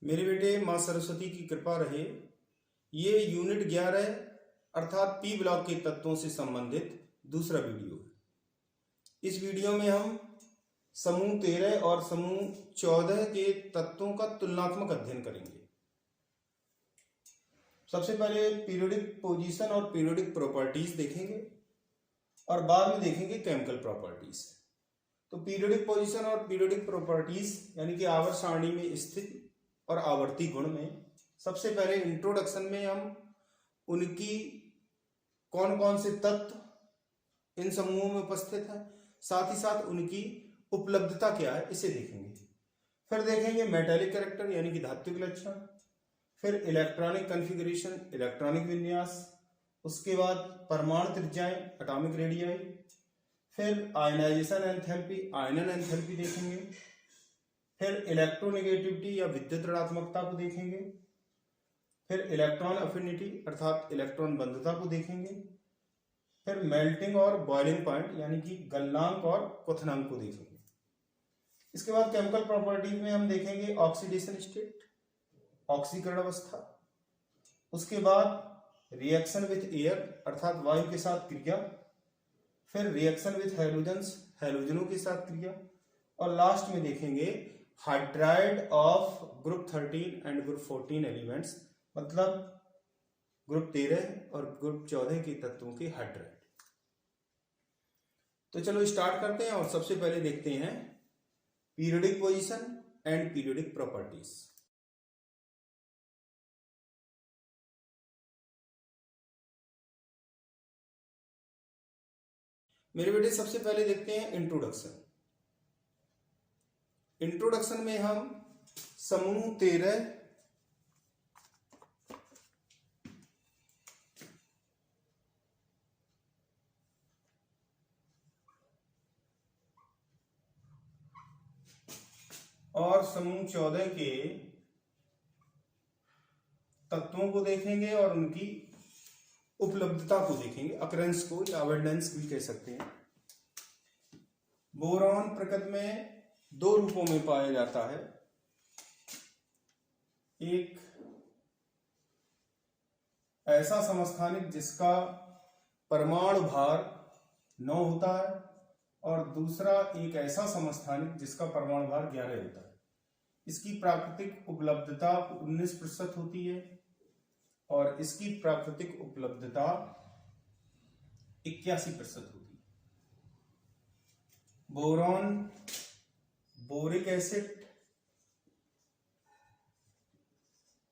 मेरे बेटे माँ सरस्वती की कृपा रहे। ये यूनिट 11 अर्थात पी ब्लॉक के तत्वों से संबंधित दूसरा वीडियो है। इस वीडियो में हम समूह 13 और समूह 14 के तत्वों का तुलनात्मक अध्ययन करेंगे। सबसे पहले पीरियोडिक पोजीशन और पीरियोडिक प्रॉपर्टीज देखेंगे और बाद में देखेंगे केमिकल प्रॉपर्टीज। तो पीरियोडिक पोजीशन और पीरियोडिक प्रॉपर्टीज यानी कि आवर्त सारणी में स्थित और आवर्ती गुण में सबसे पहले इंट्रोडक्शन में हम उनकी कौन कौन से तत्व इन समूहों में उपस्थित हैं, साथ ही साथ उनकी उपलब्धता क्या है इसे देखेंगे। फिर देखेंगे मेटालिक कैरेक्टर यानी कि धात्विक लक्षण, फिर इलेक्ट्रॉनिक कॉन्फ़िगरेशन इलेक्ट्रॉनिक विन्यास, उसके बाद परमाणु त्रिज्याएं एटॉमिक रेडियाई, फिर आयनाइजेशन एंथैल्पी आयनन एंथैल्पी देखेंगे, फिर इलेक्ट्रोनेगेटिविटी या विद्युत ऋणात्मकता को देखेंगे, फिर इलेक्ट्रॉन अफिनिटी अर्थात इलेक्ट्रॉन बंधुता को देखेंगे, फिर मेल्टिंग और बॉइलिंग पॉइंट यानी कि गलनांक और क्वथनांक को देखेंगे। इसके बाद केमिकल प्रॉपर्टीज में हम देखेंगे ऑक्सीडेशन स्टेट ऑक्सीकरण अवस्था, उसके बाद रिएक्शन विथ एयर अर्थात वायु के साथ क्रिया, फिर रिएक्शन विथ हैलोजन्स हैलोजनों के साथ क्रिया, और लास्ट में देखेंगे hydride of group 13 and group 14 elements मतलब ग्रुप 13 और ग्रुप 14 के तत्वों के हाइड्राइड। तो चलो स्टार्ट करते हैं और सबसे पहले देखते हैं periodic position and periodic properties. मेरे बेटे सबसे पहले देखते हैं इंट्रोडक्शन। इंट्रोडक्शन में हम समूह 13 और समूह 14 के तत्वों को देखेंगे और उनकी उपलब्धता को देखेंगे, अकरेंस को या अबंडेंस भी कह सकते हैं। बोरॉन प्रकृति में दो रूपों में पाया जाता है, एक ऐसा समस्थानिक जिसका परमाणु भार 9 होता है और दूसरा एक ऐसा समस्थानिक जिसका परमाणु भार 11 होता है। इसकी प्राकृतिक उपलब्धता 19% होती है और इसकी प्राकृतिक उपलब्धता 81% होती है। Boron boric acid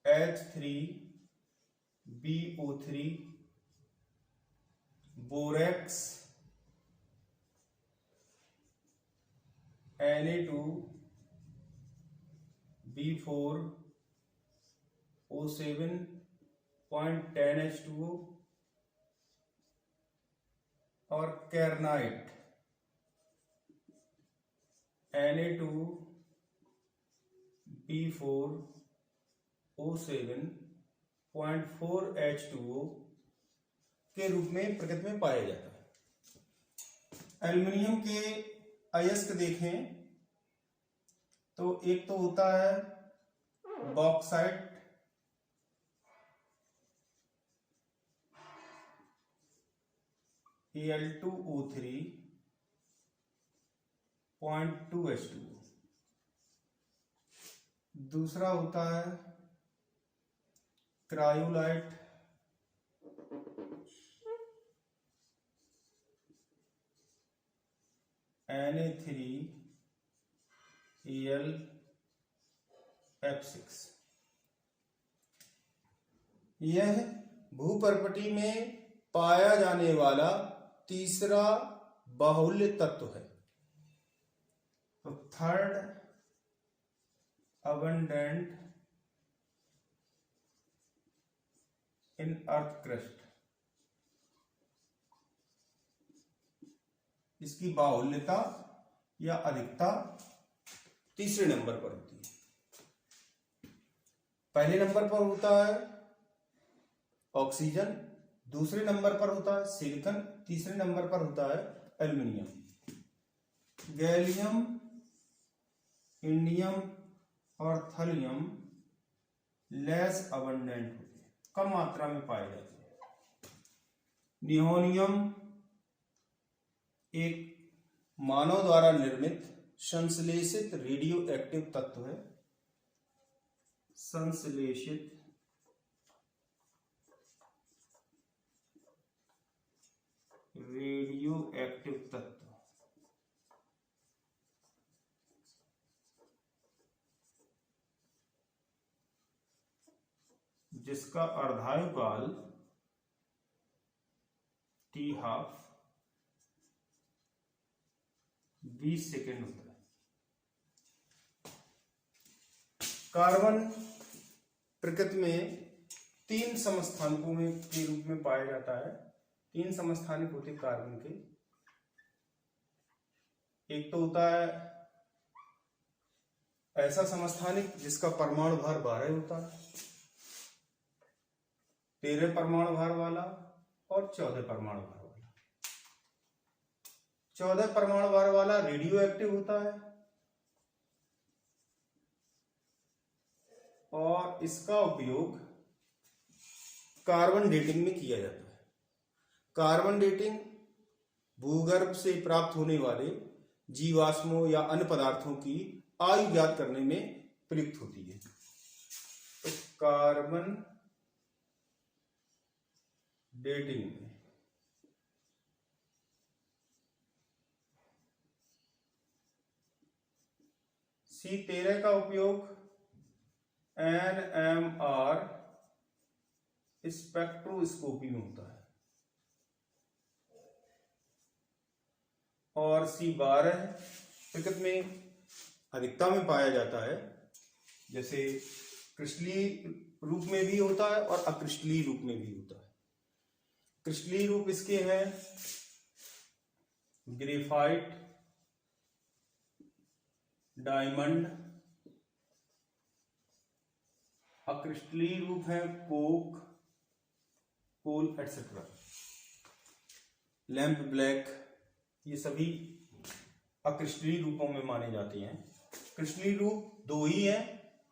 H3BO3, borax Na2B4O7.10H2O और कैरनाइट Na2B4O7.4H2O के रूप में प्रकृति में पाया जाता है। एल्युमिनियम के अयस्क देखें तो एक तो होता है बॉक्साइट Al2O3.2H2O, दूसरा होता है क्रायोलाइट Na3Al(F6). यह भूपर्पटी में पाया जाने वाला तीसरा बाहुल्य तत्व है। तो थर्ड अबंडेंट इन अर्थ क्रस्ट, इसकी बाहुल्यता या अधिकता तीसरे नंबर पर होती है। पहले नंबर पर होता है ऑक्सीजन, दूसरे नंबर पर होता है सिलिकॉन, तीसरे नंबर पर होता है एल्युमिनियम। गैलियम, इंडियम और थलियम लेस अबंडेंट होते हैं, कम मात्रा में पाए जाते हैं। नियोनियम एक मानव द्वारा निर्मित संश्लेषित रेडियो एक्टिव तत्व है। संश्लेषित रेडियो एक्टिव तत्व जिसका अर्धायुकाल T½ 20 सेकेंड होता है। कार्बन प्रकृति में 3 समस्थानिकों में के रूप में पाया जाता है। 3 समस्थानिक होते हैं कार्बन के। एक तो होता है ऐसा समस्थानिक जिसका परमाणु भार 12 होता है, 13 परमाणु भार वाला और 14 परमाणु भार वाला। 14 परमाणु भार वाला रेडियो एक्टिव होता है और इसका उपयोग कार्बन डेटिंग में किया जाता है। कार्बन डेटिंग भूगर्भ से प्राप्त होने वाले जीवाश्मों या अन्य पदार्थों की आयु ज्ञात करने में प्रयुक्त होती है। तो कार्बन डेटिंग में C13 का उपयोग NMR स्पेक्ट्रोस्कोपी में होता है और C12 प्रकृति में अधिकता में पाया जाता है। जैसे क्रिस्टलीय रूप में भी होता है और अक्रिस्टलीय रूप में भी होता है। क्रिस्टलीय रूप इसके हैं ग्रेफाइट, डायमंड। अक्रिस्टलीय रूप है कोक, कोल एटसेट्रा, लैंप ब्लैक। ये सभी अक्रिस्टलीय रूपों में माने जाते हैं। क्रिस्टलीय रूप 2 ही है,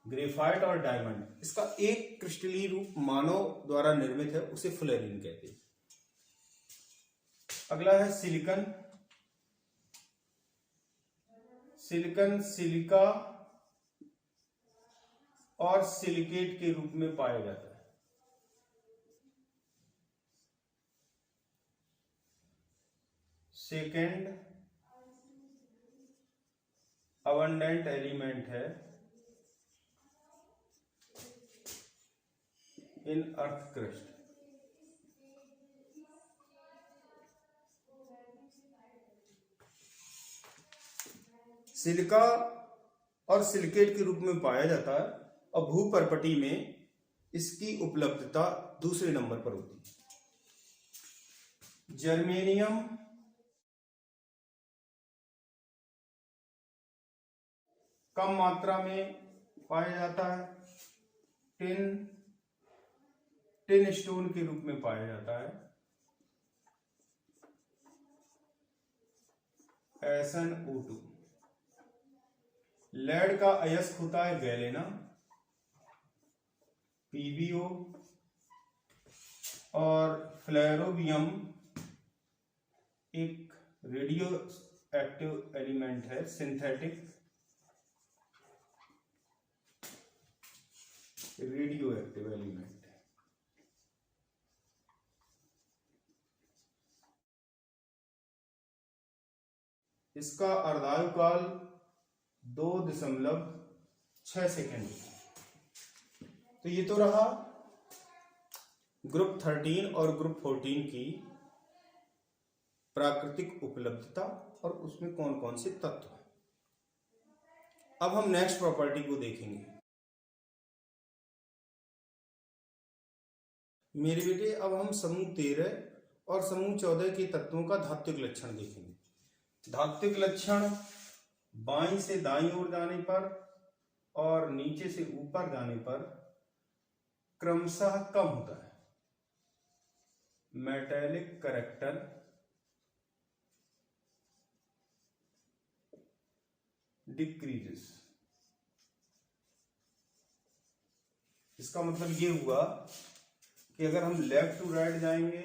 ग्रेफाइट और डायमंड। इसका एक क्रिस्टलीय रूप मानव द्वारा निर्मित है, उसे फ्लोरीन कहते हैं। अगला है सिलिकॉन। सिलिकॉन सिलिका और सिलिकेट के रूप में पाया जाता है। सेकेंड अबंडेंट एलिमेंट है इन अर्थ क्रस्ट। सिलिका और सिलिकेट के रूप में पाया जाता है और भूपर्पटी में इसकी उपलब्धता दूसरे नंबर पर होती है। जर्मेनियम कम मात्रा में पाया जाता है। टिन स्टोन के रूप में पाया जाता है। SnO2। लेड का अयस्क होता है गैलेना, PbO। और फ्लेरोबियम एक रेडियो एक्टिव एलिमेंट है, सिंथेटिक रेडियो एक्टिव एलिमेंट। इसका अर्धायुकाल 2.6 सेकेंड। तो ये तो रहा ग्रुप 13 और ग्रुप 14 की प्राकृतिक उपलब्धता और उसमें कौन कौन से तत्व हैं। अब हम नेक्स्ट प्रॉपर्टी को देखेंगे। मेरे बेटे, अब हम समूह 13 और समूह 14 के तत्वों का धात्विक लक्षण देखेंगे। धात्विक लक्षण बाईं से दाईं ओर जाने पर और नीचे से ऊपर जाने पर क्रमशः कम होता है। Metallic character decreases. इसका मतलब ये हुआ कि अगर हम लेफ्ट टू राइट जाएंगे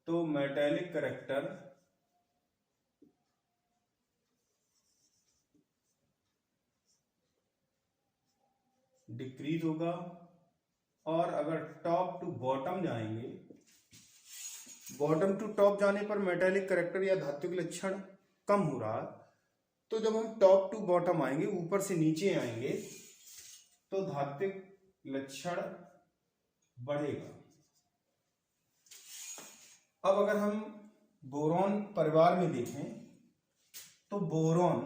तो मेटेलिक कैरेक्टर डिक्रीज होगा, और अगर टॉप टू बॉटम जाएंगे, बॉटम टू टॉप जाने पर मेटेलिक कैरेक्टर या धात्विक लक्षण कम हो रहा, तो जब हम टॉप टू बॉटम आएंगे, ऊपर से नीचे आएंगे, तो धात्विक लक्षण बढ़ेगा। अब अगर हम बोरॉन परिवार में देखें तो बोरॉन,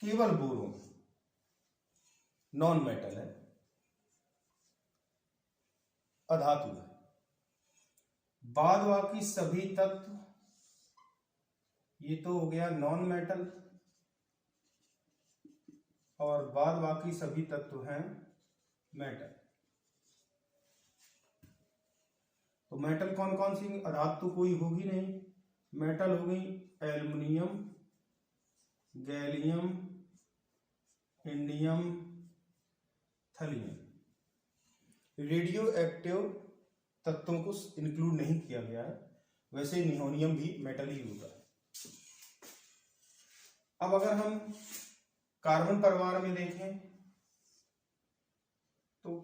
केवल बोरॉन नॉन मेटल है, अधातु है। बाद बाकी सभी तत्व, ये तो हो गया नॉन मेटल, और बाद बाकी सभी तत्व हैं मेटल। तो मेटल कौन कौन सी, अधातु कोई होगी नहीं, मेटल हो गई aluminium, gallium, indium, thallium. Radio active तत्वों को इंक्लूड नहीं किया गया है, वैसे नियोनियम भी मेटल ही होता है। अब अगर हम कार्बन परिवार में देखें तो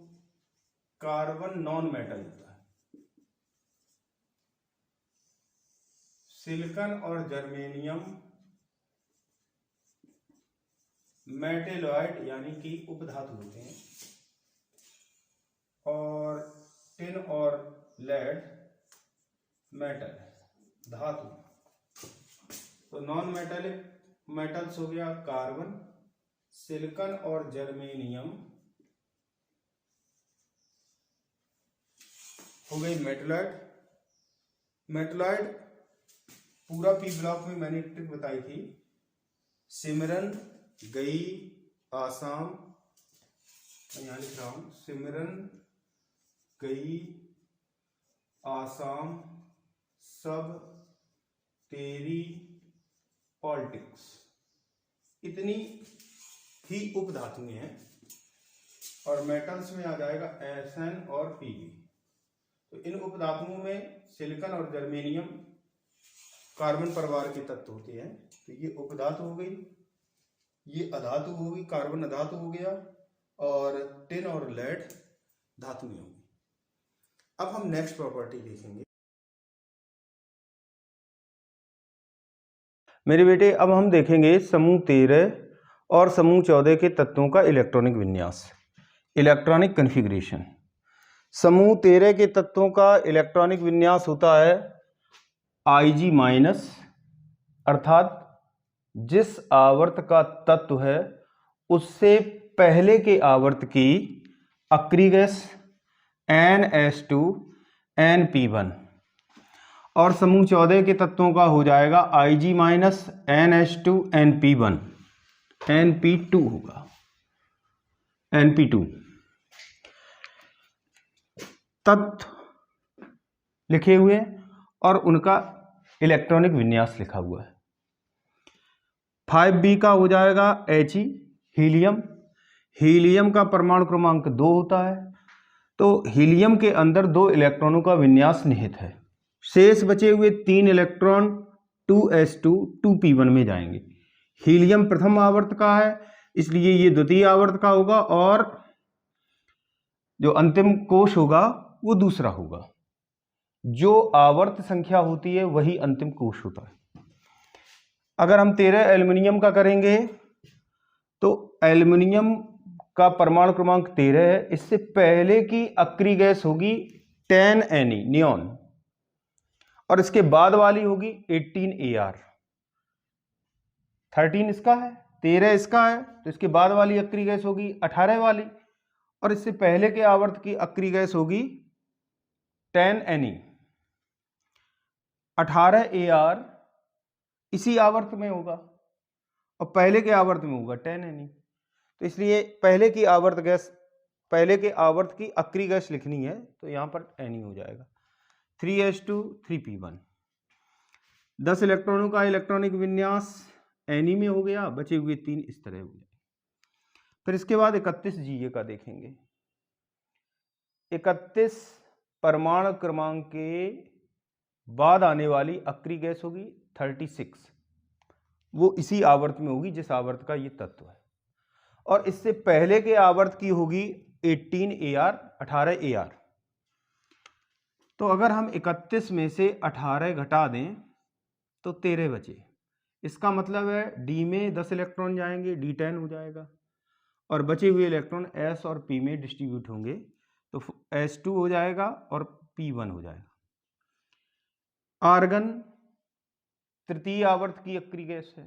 कार्बन नॉन मेटल होता है। सिलिकॉन और जर्मेनियम मेटेलॉइड यानी कि उपधातु होते हैं, और टिन और लेड मेटल धातु। तो नॉन मेटेलिक मेटल्स हो गया कार्बन, सिलिकॉन और जर्मेनियम हो गई मेटलॉइड। मेटलॉइड पूरा पी ब्लॉक में मैंने ट्रिक बताई थी, सिमरन, गई, आसाम, यहां लिख रहा हूं, सिमरन, गई, आसाम, सब, तेरी, पॉलिटिक्स, इतनी ही उपधातुएं हैं। और मेटल्स में आ जाएगा Sn और Pb। तो इन उपधातुओं में सिलिकॉन और जर्मेनियम कार्बन परिवार के तत्व होते हैं। तो ये उपधातु हो गई, ये अधातु हो गई, कार्बन अधातु हो गया, और टिन और लेड धातु में होगी। अब हम नेक्स्ट प्रॉपर्टी देखेंगे। मेरे बेटे, अब हम देखेंगे समूह 13 और समूह 14 के तत्वों का इलेक्ट्रॉनिक विन्यास, इलेक्ट्रॉनिक कॉन्फ़िगरेशन। समूह 13 के तत्वों का इलेक्ट्रॉनिक विन्यास होता है Ig-, अर्थात जिस आवर्त का तत्व है उससे पहले के आवर्त की अक्रिय गैस NH2 NP1, और समूह 14 के तत्वों का हो जाएगा Ig- NH2 NP1 NP2 होगा, NP2। तत्व लिखे हुए और उनका इलेक्ट्रॉनिक विन्यास लिखा हुआ है। 5b का हो जाएगा He, हीलियम। हीलियम का परमाणु क्रमांक 2 होता है, तो हीलियम के अंदर 2 इलेक्ट्रॉनों का विन्यास निहित है। शेष बचे हुए 3 इलेक्ट्रॉन 2s2 2p1 में जाएंगे। हीलियम प्रथम आवर्त का है, इसलिए ये द्वितीय आवर्त का होगा, और जो अंतिम कोश होगा वो दूसरा होगा। जो आवर्त संख्या होती है वही अंतिम कोश होता है। अगर हम 13 एल्युमिनियम का करेंगे तो एल्युमिनियम का परमाणु क्रमांक 13 है, इससे पहले की अक्रिय गैस होगी 10Ne नियॉन, और इसके बाद वाली होगी 18Ar। 13 इसका है, 13 इसका है, तो इसके बाद वाली अक्रिय गैस होगी 18 वाली, और इससे पहले के आवर्त की अक्रिय गैस होगी 10Ne। 18Ar इसी आवर्त में होगा और पहले के आवर्त में होगा 10Ne। तो इसलिए पहले की आवर्त गैस, पहले के आवर्त की अक्रिय गैस लिखनी है, तो यहां पर Ne हो जाएगा। 3s2 3p1। 10 इलेक्ट्रॉनों का इलेक्ट्रॉनिक विन्यास Ne में हो गया, बचे हुए 3 इस तरह हो गए। फिर इसके बाद 31 GA का देखेंगे। 31 परमाणु क्रमांक के बाद आने वाली अक्रिय गैस होगी 36, वो इसी आवर्त में होगी जिस आवर्त का ये तत्व है, और इससे पहले के आवर्त की होगी 18 AR। तो अगर हम 31 में से 18 घटा दें तो 13 बचे। इसका मतलब है डी में 10 इलेक्ट्रॉन जाएंगे, D10 हो जाएगा, और बचे हुए इलेक्ट्रॉन S और P में डिस्ट्रीब्यूट होंगे, तो S2 हो जाएगा और P1 हो जाएगा। आर्गन तृतीय आवर्त की अक्रिय गैस है,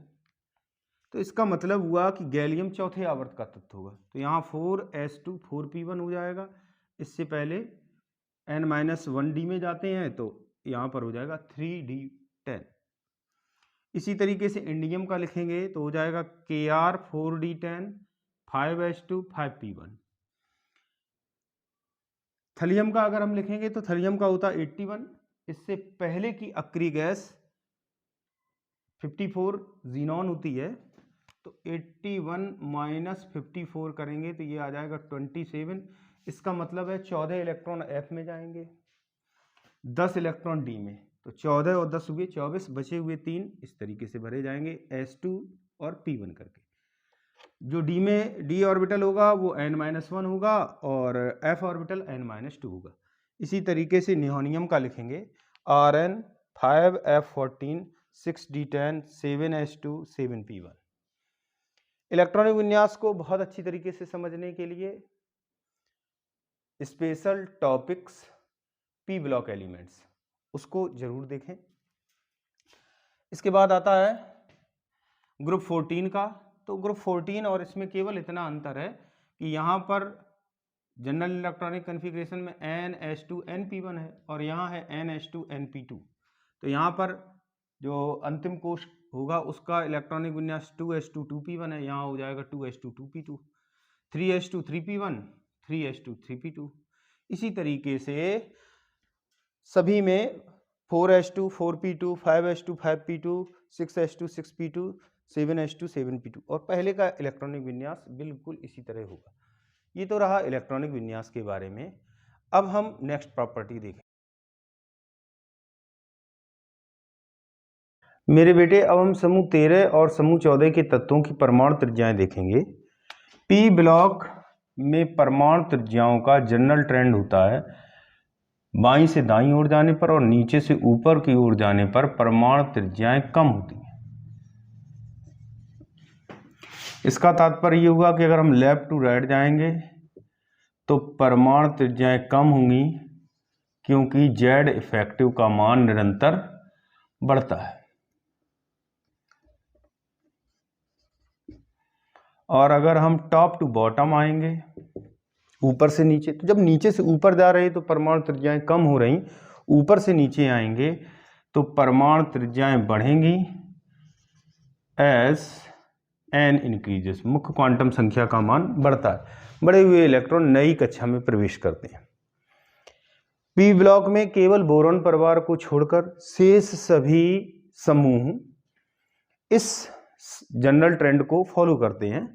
तो इसका मतलब हुआ कि गैलियम चौथे आवर्त का तत्व होगा, तो यहाँ 4S2 4P1 हो जाएगा। इससे पहले N-1D में जाते हैं तो यहाँ पर हो जाएगा 3D10। इसी तरीके से इंडियम का लिखेंगे तो हो जाएगा Kr 4D10 5S2 5P1। थलियम का अगर हम लिखेंगे तो थलियम का होता है 81। इससे पहले की अक्रिय गैस 54 जीनॉन होती है, तो 81 - 54 करेंगे तो ये आ जाएगा 27। इसका मतलब है 14 इलेक्ट्रॉन F में जाएंगे, 10 इलेक्ट्रॉन D में, तो 14 और 10 हुए 24, बचे हुए 3 इस तरीके से भरे जाएंगे S2 और P1 करके। जो D में D ऑर्बिटल होगा वो N-1 होगा और F ऑर्बिटल N-2 होगा। इसी तरीके से नियोनियम का लिखेंगे Rn 5F14 6D10 7S2 7P1। Electronic विन्यास को बहुत अच्छी तरीके से समझने के लिए special topics P block elements उसको जरूर देखें। इसके बाद आता है ग्रुप 14 का। तो ग्रुप 14 और इसमें केवल इतना अंतर है कि यहाँ पर जनरल इलेक्ट्रॉनिक कन्फिग्रेशन में NH2 NP1 है और यहाँ है NH2 NP2। तो यहाँ पर जो अंतिम कोश होगा उसका इलेक्ट्रॉनिक विन्यास 2S2 2P1 है, यहाँ हो जाएगा 2S2 2P2, 3S2 3P1 3S2 3P2। इसी तरीके से सभी में 4S2 4P2 5S2 5P2 6S2 6P2 7S2 7P2 और पहले का इलेक्ट्रॉनिक विन्यास बिल्कुल इसी तरह होगा। ये तो रहा इलेक्ट्रॉनिक विन्यास के बारे में। अब हम नेक्स्ट प्रॉपर्टी देखें। मेरे बेटे अब हम समूह 13 और समूह 14 के तत्वों की परमाणु त्रिज्याएं देखेंगे। P ब्लॉक में परमाणु त्रिज्याओं का जनरल ट्रेंड होता है बाईं से दाईं ओर जाने पर और नीचे से ऊपर की ओर जाने पर परमाणु त्रिज्याएं कम होती हैं। इसका तात्पर्य ये हुआ कि अगर हम लेफ्ट टू राइट जाएंगे तो परमाणु त्रिज्याएं कम होंगी क्योंकि Z इफेक्टिव का मान निरंतर बढ़ता है। और अगर हम टॉप टू बॉटम आएंगे ऊपर से नीचे, तो जब नीचे से ऊपर जा रहे तो परमाणु त्रिज्याएं कम हो रही, ऊपर से नीचे आएंगे तो परमाणु त्रिज्याएं बढ़ेंगी एज n इंक्रीजेस, मुख्य क्वांटम संख्या का मान बढ़ता है, बढ़े हुए इलेक्ट्रॉन नई कक्षा में प्रवेश करते हैं। P ब्लॉक में केवल बोरॉन परिवार को छोड़कर शेष सभी समूह इस जनरल ट्रेंड को फॉलो करते हैं।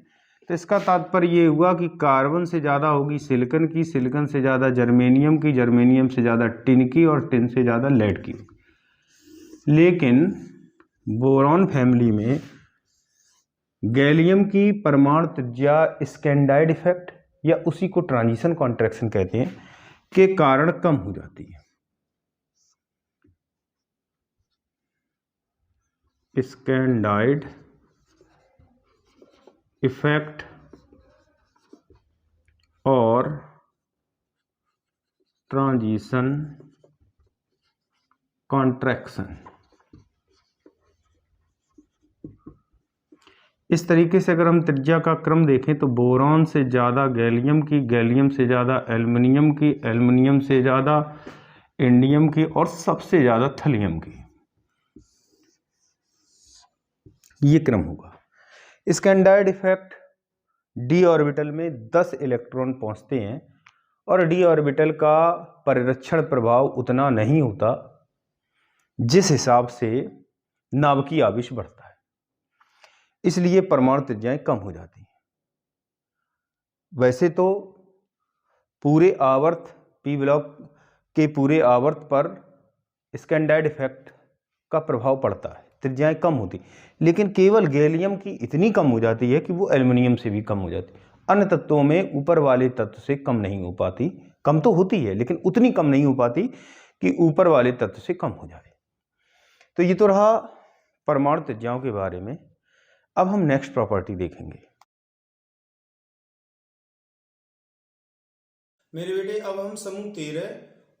तो इसका तात्पर्य ये हुआ कि कार्बन से ज़्यादा होगी सिलिकॉन की, सिलिकॉन से ज़्यादा जर्मेनियम की, जर्मेनियम से ज़्यादा टिन की और टिन से ज़्यादा लेड की। लेकिन बोरॉन फैमिली में गैलियम की परमाणु त्रिज्या स्कैंडाइड इफेक्ट या उसी को ट्रांजिशन कॉन्ट्रैक्शन कहते हैं के कारण कम हो जाती है। स्कैंडाइड इफेक्ट और ट्रांजिशन कॉन्ट्रैक्शन, इस तरीके से अगर हम त्रिज्या का क्रम देखें तो बोरॉन से ज़्यादा गैलियम की, गैलियम से ज़्यादा एल्युमिनियम की, एल्युमिनियम से ज़्यादा इंडियम की और सबसे ज़्यादा थलियम की, ये क्रम होगा। स्कैंडाइड इफेक्ट d ऑर्बिटल में 10 इलेक्ट्रॉन पहुंचते हैं और d ऑर्बिटल का परिरक्षण प्रभाव उतना नहीं होता जिस हिसाब से नाभिकीय आवेश बढ़ता है, इसलिए परमाणु त्रिज्याएं कम हो जाती हैं। वैसे तो पूरे आवर्त पी ब्लॉक के पूरे आवर्त पर स्कैंडाइड इफेक्ट का प्रभाव पड़ता है, त्रिज्याएं कम होती, लेकिन केवल गैलियम की इतनी कम हो जाती है कि वो एल्युमिनियम से भी कम हो जाती है। अन्य तत्वों में ऊपर वाले तत्व से कम नहीं हो पाती, कम तो होती है लेकिन उतनी कम नहीं हो पाती कि ऊपर वाले तत्व से कम हो जाए। तो ये तो रहा परमाणु त्रिज्याओं के बारे में। अब हम नेक्स्ट प्रॉपर्टी देखेंगे। मेरे बेटे अब हम समूह 13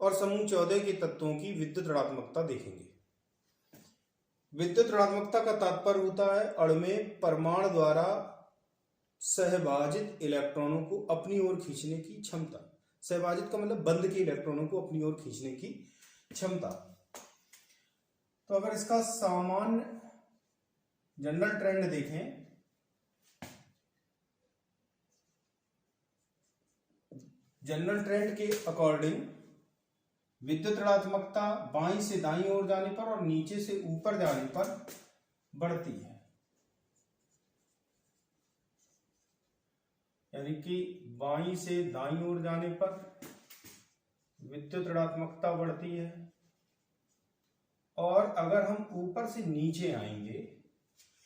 और समूह 14 के तत्वों की विद्युत ऋणात्मकता देखेंगे। विद्युत ऋणात्मकता का तात्पर्य होता है अणु में परमाणु द्वारा सहभाजित इलेक्ट्रॉनों को अपनी ओर खींचने की क्षमता। सहभाजित का मतलब बंद के इलेक्ट्रॉनों को अपनी ओर खींचने की क्षमता। तो अगर इसका सामान्य जनरल ट्रेंड देखें, जनरल ट्रेंड के अकॉर्डिंग विद्युत ऋणात्मकता बाईं से दाईं ओर जाने पर और नीचे से ऊपर जाने पर बढ़ती है, यानी कि बाईं से दाईं ओर जाने पर विद्युत ऋणात्मकता बढ़ती है, और अगर हम ऊपर से नीचे आएंगे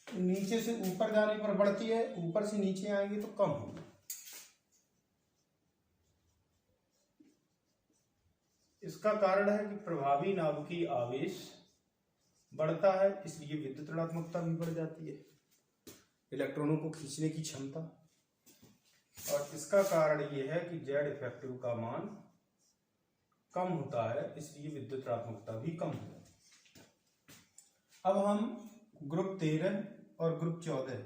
तो नीचे से ऊपर जाने पर बढ़ती है, ऊपर से नीचे आएंगे तो कम होगी। इसका कारण है कि प्रभावी नाभिकीय आवेश बढ़ता है, इसलिए विद्युत ऋणात्मकता भी बढ़ जाती है, इलेक्ट्रॉनों को खींचने की क्षमता। और इसका कारण यह है कि जेड इफेक्टिव का मान कम होता है, इसलिए विद्युत ऋणात्मकता भी कम हो जाती है। अब हम ग्रुप 13 और ग्रुप 14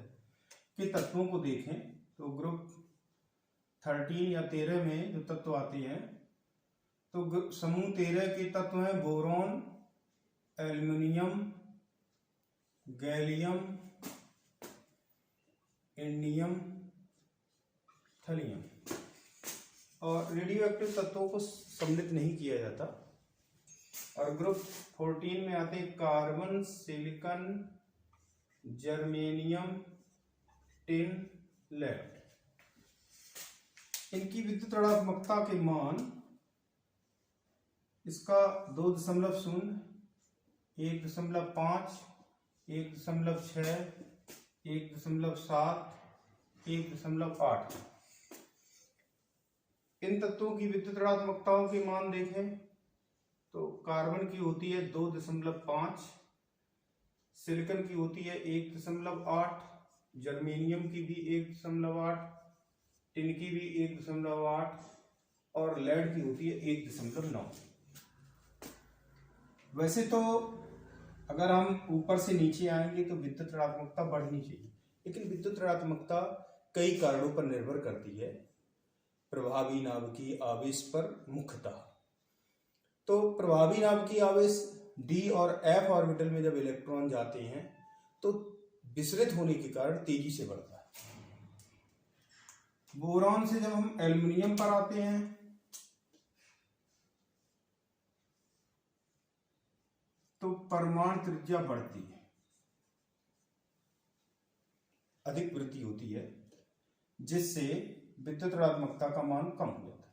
के तत्वों को देखें तो ग्रुप 13 या 13 में जो तत्व आते हैं, तो समूह 13 के तत्व हैं बोरॉन, एल्युमिनियम, गैलियम, इंडियम, थलियम। और रेडियो एक्टिव तत्वों को सम्मिलित नहीं किया जाता। और ग्रुप 14 में आते हैं carbon, silicon, germanium, tin, lead. इनकी विद्युत ऋणात्मकता के मान इसका 2.0, 1.5, 1.6, 1.7, 1.8। इन तत्वों की विद्युत ऋणात्मकताओं के मान देखें तो कार्बन की होती है 2.5, सिलिकॉन की होती है 1.8, जर्मेनियम की भी 1.8, टिन की भी 1.8 और लेड की होती है 1.9। वैसे तो अगर हम ऊपर से नीचे आएंगे तो विद्युत ऋणात्मकता बढ़नी चाहिए, लेकिन विद्युत ऋणात्मकता कई कारणों पर निर्भर करती है, प्रभावी नाभिकीय आवेश पर मुख्यतः। तो प्रभावी नाभिकीय आवेश डी और एफ ऑर्बिटल में जब इलेक्ट्रॉन जाते हैं तो विसरित होने के कारण तेजी से बढ़ता है। बोरॉन से जब हम एल्युमिनियम पर आते हैं तो परमाणु त्रिज्या बढ़ती है, अधिक वृद्धि होती है, जिससे विद्युत ऋणात्मकता का मान कम हो जाता है।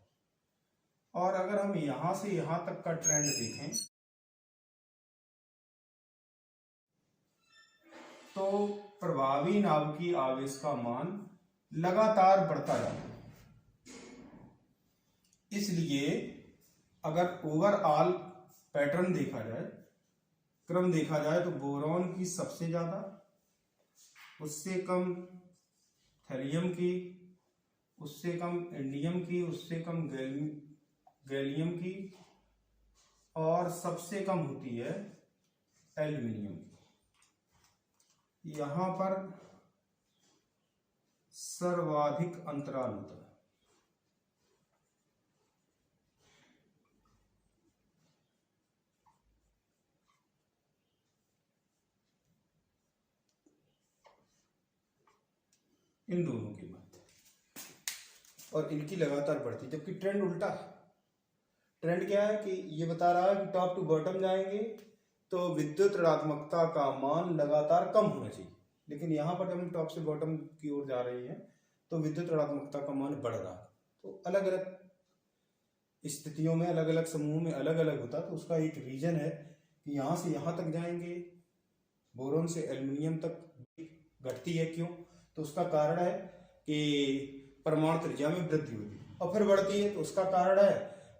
और अगर हम यहां से यहां तक का ट्रेंड देखें तो प्रभावी नाभिकीय आवेश का मान लगातार बढ़ता जाता है। इसलिए अगर ओवरऑल पैटर्न देखा जाए, क्रम देखा जाए, तो बोरॉन की सबसे ज्यादा, उससे कम थैलियम की, उससे कम इंडियम की, उससे कम गैलियम की, और सबसे कम होती है एल्युमिनियम की। यहां पर सर्वाधिक अंतराल होता है। इन दोनों के मध्य, और इनकी लगातार बढ़ती, जबकि ट्रेंड उल्टा है। ट्रेंड क्या है कि ये बता रहा है कि टॉप टू बॉटम जाएंगे तो विद्युत ऋणात्मकता का मान लगातार कम होना चाहिए, लेकिन यहां पर जब हम टॉप से बॉटम की ओर जा रहे हैं तो विद्युत ऋणात्मकता का मान बढ़ रहा है। तो अलग अलग स्थितियों में अलग अलग समूह में अलग अलग होता है। तो उसका एक रीजन है कि यहाँ से यहाँ तक जाएंगे, बोरोन से एल्युमिनियम तक घटती है। क्यों? तो उसका कारण है कि परमाणु त्रिज्या में वृद्धि होती है और फिर बढ़ती है। तो उसका कारण है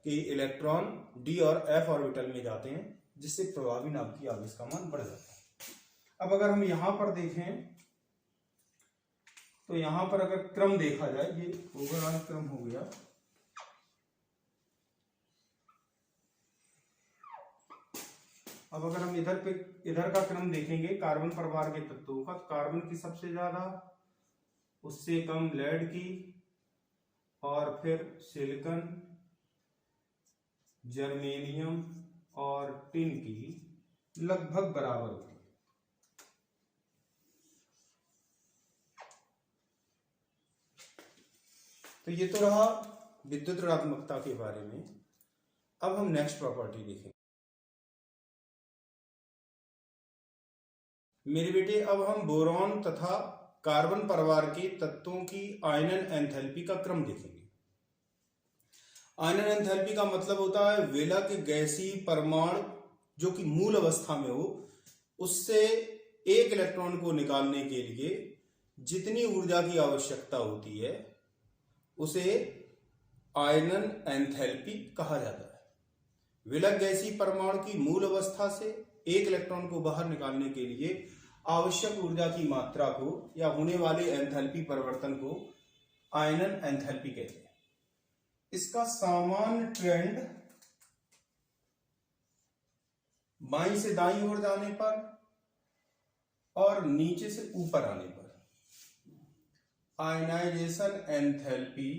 कि इलेक्ट्रॉन डी और एफ ऑर्बिटल में जाते हैं, जिससे प्रभावी नाभिक की आवेश का मान बढ़ जाता है। अब अगर हम यहाँ पर देखें तो यहाँ पर अगर क्रम देखा जाए, ये ओवरऑल क्रम हो गया। अब अगर हम इधर का क्रम देखेंगे कार्बन परिवार के तत्वों का, कार्बन की सबसे ज्यादा, उससे कम लेड की, और फिर सिलिकॉन, जर्मेनियम और टिन की लगभग बराबर होती है। तो ये तो रहा विद्युत ऋणात्मकता के बारे में। अब हम नेक्स्ट प्रॉपर्टी देखेंगे मेरे बेटे। अब हम बोरॉन तथा कार्बन परिवार के तत्वों की आयनन एंथैल्पी का क्रम देखेंगे। आयनन एंथैल्पी का मतलब होता है विलक गैसीय परमाणु जो कि मूल अवस्था में हो, उससे एक इलेक्ट्रॉन को निकालने के लिए जितनी ऊर्जा की आवश्यकता होती है उसे आयनन एंथैल्पी कहा जाता है। विलक गैसीय परमाणु की मूल अवस्था से एक इलेक्ट्रॉन को बाहर निकालने के लिए आवश्यक ऊर्जा की मात्रा को या होने वाले एंथैल्पी परिवर्तन को आयनन एंथैल्पी कहते हैं। इसका सामान्य ट्रेंड बाईं से दाईं ओर जाने पर और नीचे से ऊपर आने पर आयनाइजेशन एंथैल्पी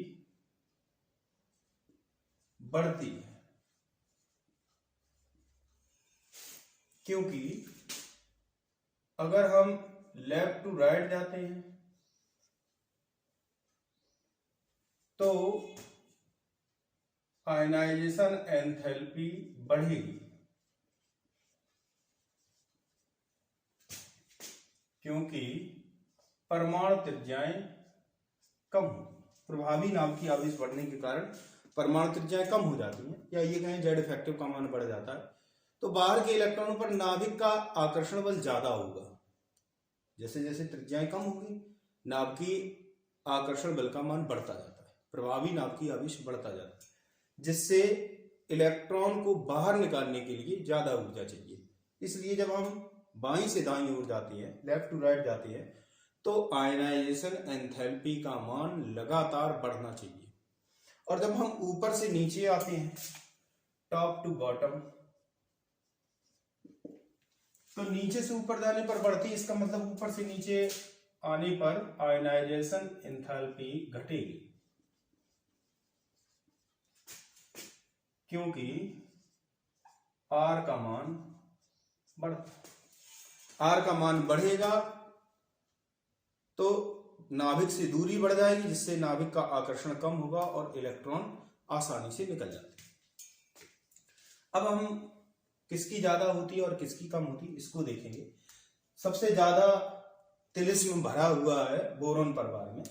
बढ़ती है, क्योंकि अगर हम लेफ्ट टू राइट जाते हैं तो आयनाइजेशन एंथैल्पी बढ़ेगी, क्योंकि परमाणु त्रिज्याएं कम हो। प्रभावी नाभिक की आवेश बढ़ने के कारण परमाणु त्रिज्याएं कम हो जाती हैं, या ये कहें जेड इफेक्टिव का मान बढ़ जाता है। तो बाहर के इलेक्ट्रॉनों पर नाभिक का आकर्षण बल ज्यादा होगा। जैसे जैसे त्रिज्याएं कम होगी, नाभिकीय आकर्षण बल का मान बढ़ता जाता है, प्रभावी नाभिकीय आवेश बढ़ता जाता है, जिससे इलेक्ट्रॉन को बाहर निकालने के लिए ज्यादा ऊर्जा चाहिए। इसलिए जब हम बाईं से दाईं ओर जाते हैं, लेफ्ट टू राइट जाते हैं, तो आयनाइजेशन एंथैल्पी का मान लगातार बढ़ना चाहिए। और जब हम ऊपर से नीचे आते हैं, टॉप टू बॉटम, तो नीचे से ऊपर जाने पर बढ़ती, इसका मतलब ऊपर से नीचे आने पर आयनाइजेशन एंथैल्पी घटेगी, क्योंकि आर का मान आर का मान बढ़ेगा तो नाभिक से दूरी बढ़ जाएगी, जिससे नाभिक का आकर्षण कम होगा और इलेक्ट्रॉन आसानी से निकल जाते हैं। अब हम किसकी ज्यादा होती है और किसकी कम होती है इसको देखेंगे। सबसे ज्यादा तिलिस्म भरा हुआ है बोरॉन परिवार में।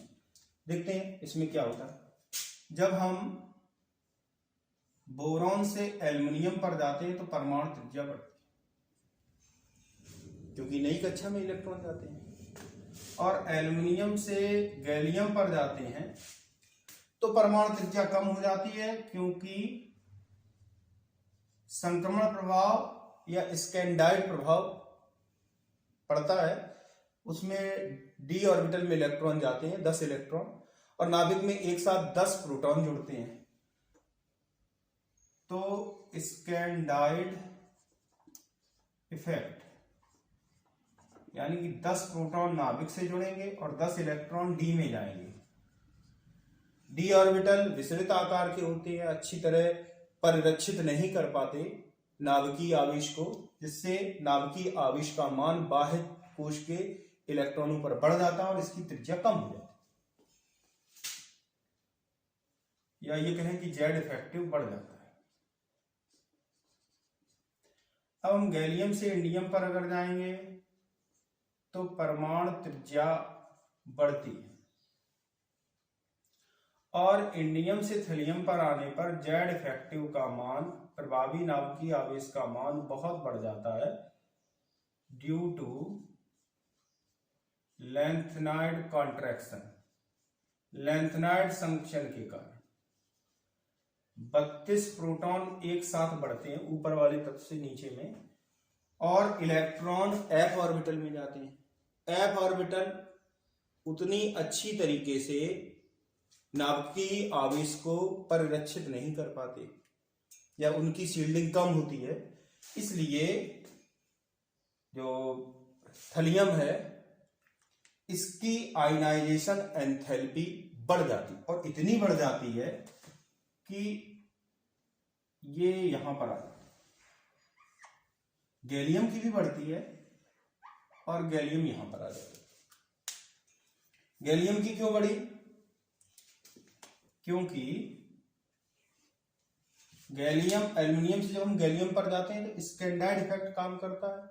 देखते हैं इसमें क्या होता है। जब हम बोरॉन से एल्युमिनियम पर जाते हैं तो परमाणु त्रिज्या बढ़ती है, क्योंकि नई कक्षा में इलेक्ट्रॉन जाते हैं। और एल्युमिनियम से गैलियम पर जाते हैं तो परमाणु त्रिज्या कम हो जाती है, क्योंकि संक्रमण प्रभाव या स्कैंडाइड प्रभाव पड़ता है। उसमें डी ऑर्बिटल में इलेक्ट्रॉन जाते हैं, 10 इलेक्ट्रॉन, और नाभिक में एक साथ 10 प्रोटॉन जुड़ते हैं। तो स्कैंडाइड इफेक्ट, यानी कि 10 प्रोटॉन नाभिक से जुड़ेंगे और 10 इलेक्ट्रॉन डी में जाएंगे। डी ऑर्बिटल विसरित आकार के होते हैं, अच्छी तरह परिरक्षित नहीं कर पाते नाभिकीय आवेश को, जिससे नाभिकीय आवेश का मान बाह्य कोश के इलेक्ट्रॉनों पर बढ़ जाता है और इसकी त्रिज्या कम हो जाती है, या ये कहें कि जेड इफेक्टिव बढ़ जाता है। अब हम गैलियम से इंडियम पर अगर जाएंगे तो परमाणु त्रिज्या बढ़ती है, और इंडियम से थीलियम पर आने पर जेड इफेक्टिव का मान, प्रभावी नाभिकीय आवेश का मान बहुत बढ़ जाता है due to lanthanide contraction, lanthanide संकुचन के कारण 32 प्रोटॉन एक साथ बढ़ते हैं ऊपर वाले तत्व से नीचे में, और इलेक्ट्रॉन एफ ऑर्बिटल में जाते हैं। एफ ऑर्बिटल उतनी अच्छी तरीके से नाभिकीय आवेश को परिरक्षित नहीं कर पाते या उनकी शील्डिंग कम होती है, इसलिए जो थलियम है इसकी आयनाइजेशन एंथैल्पी बढ़ जाती है, और इतनी बढ़ जाती है कि ये यहां पर आ जाती है। गैलियम की भी बढ़ती है और गैलियम यहां पर आ जाती है। गैलियम की क्यों बढ़ी? क्योंकि गैलियम एल्युमिनियम से जब हम गैलियम पर जाते हैं तो स्कैंडाइड इफेक्ट काम करता है,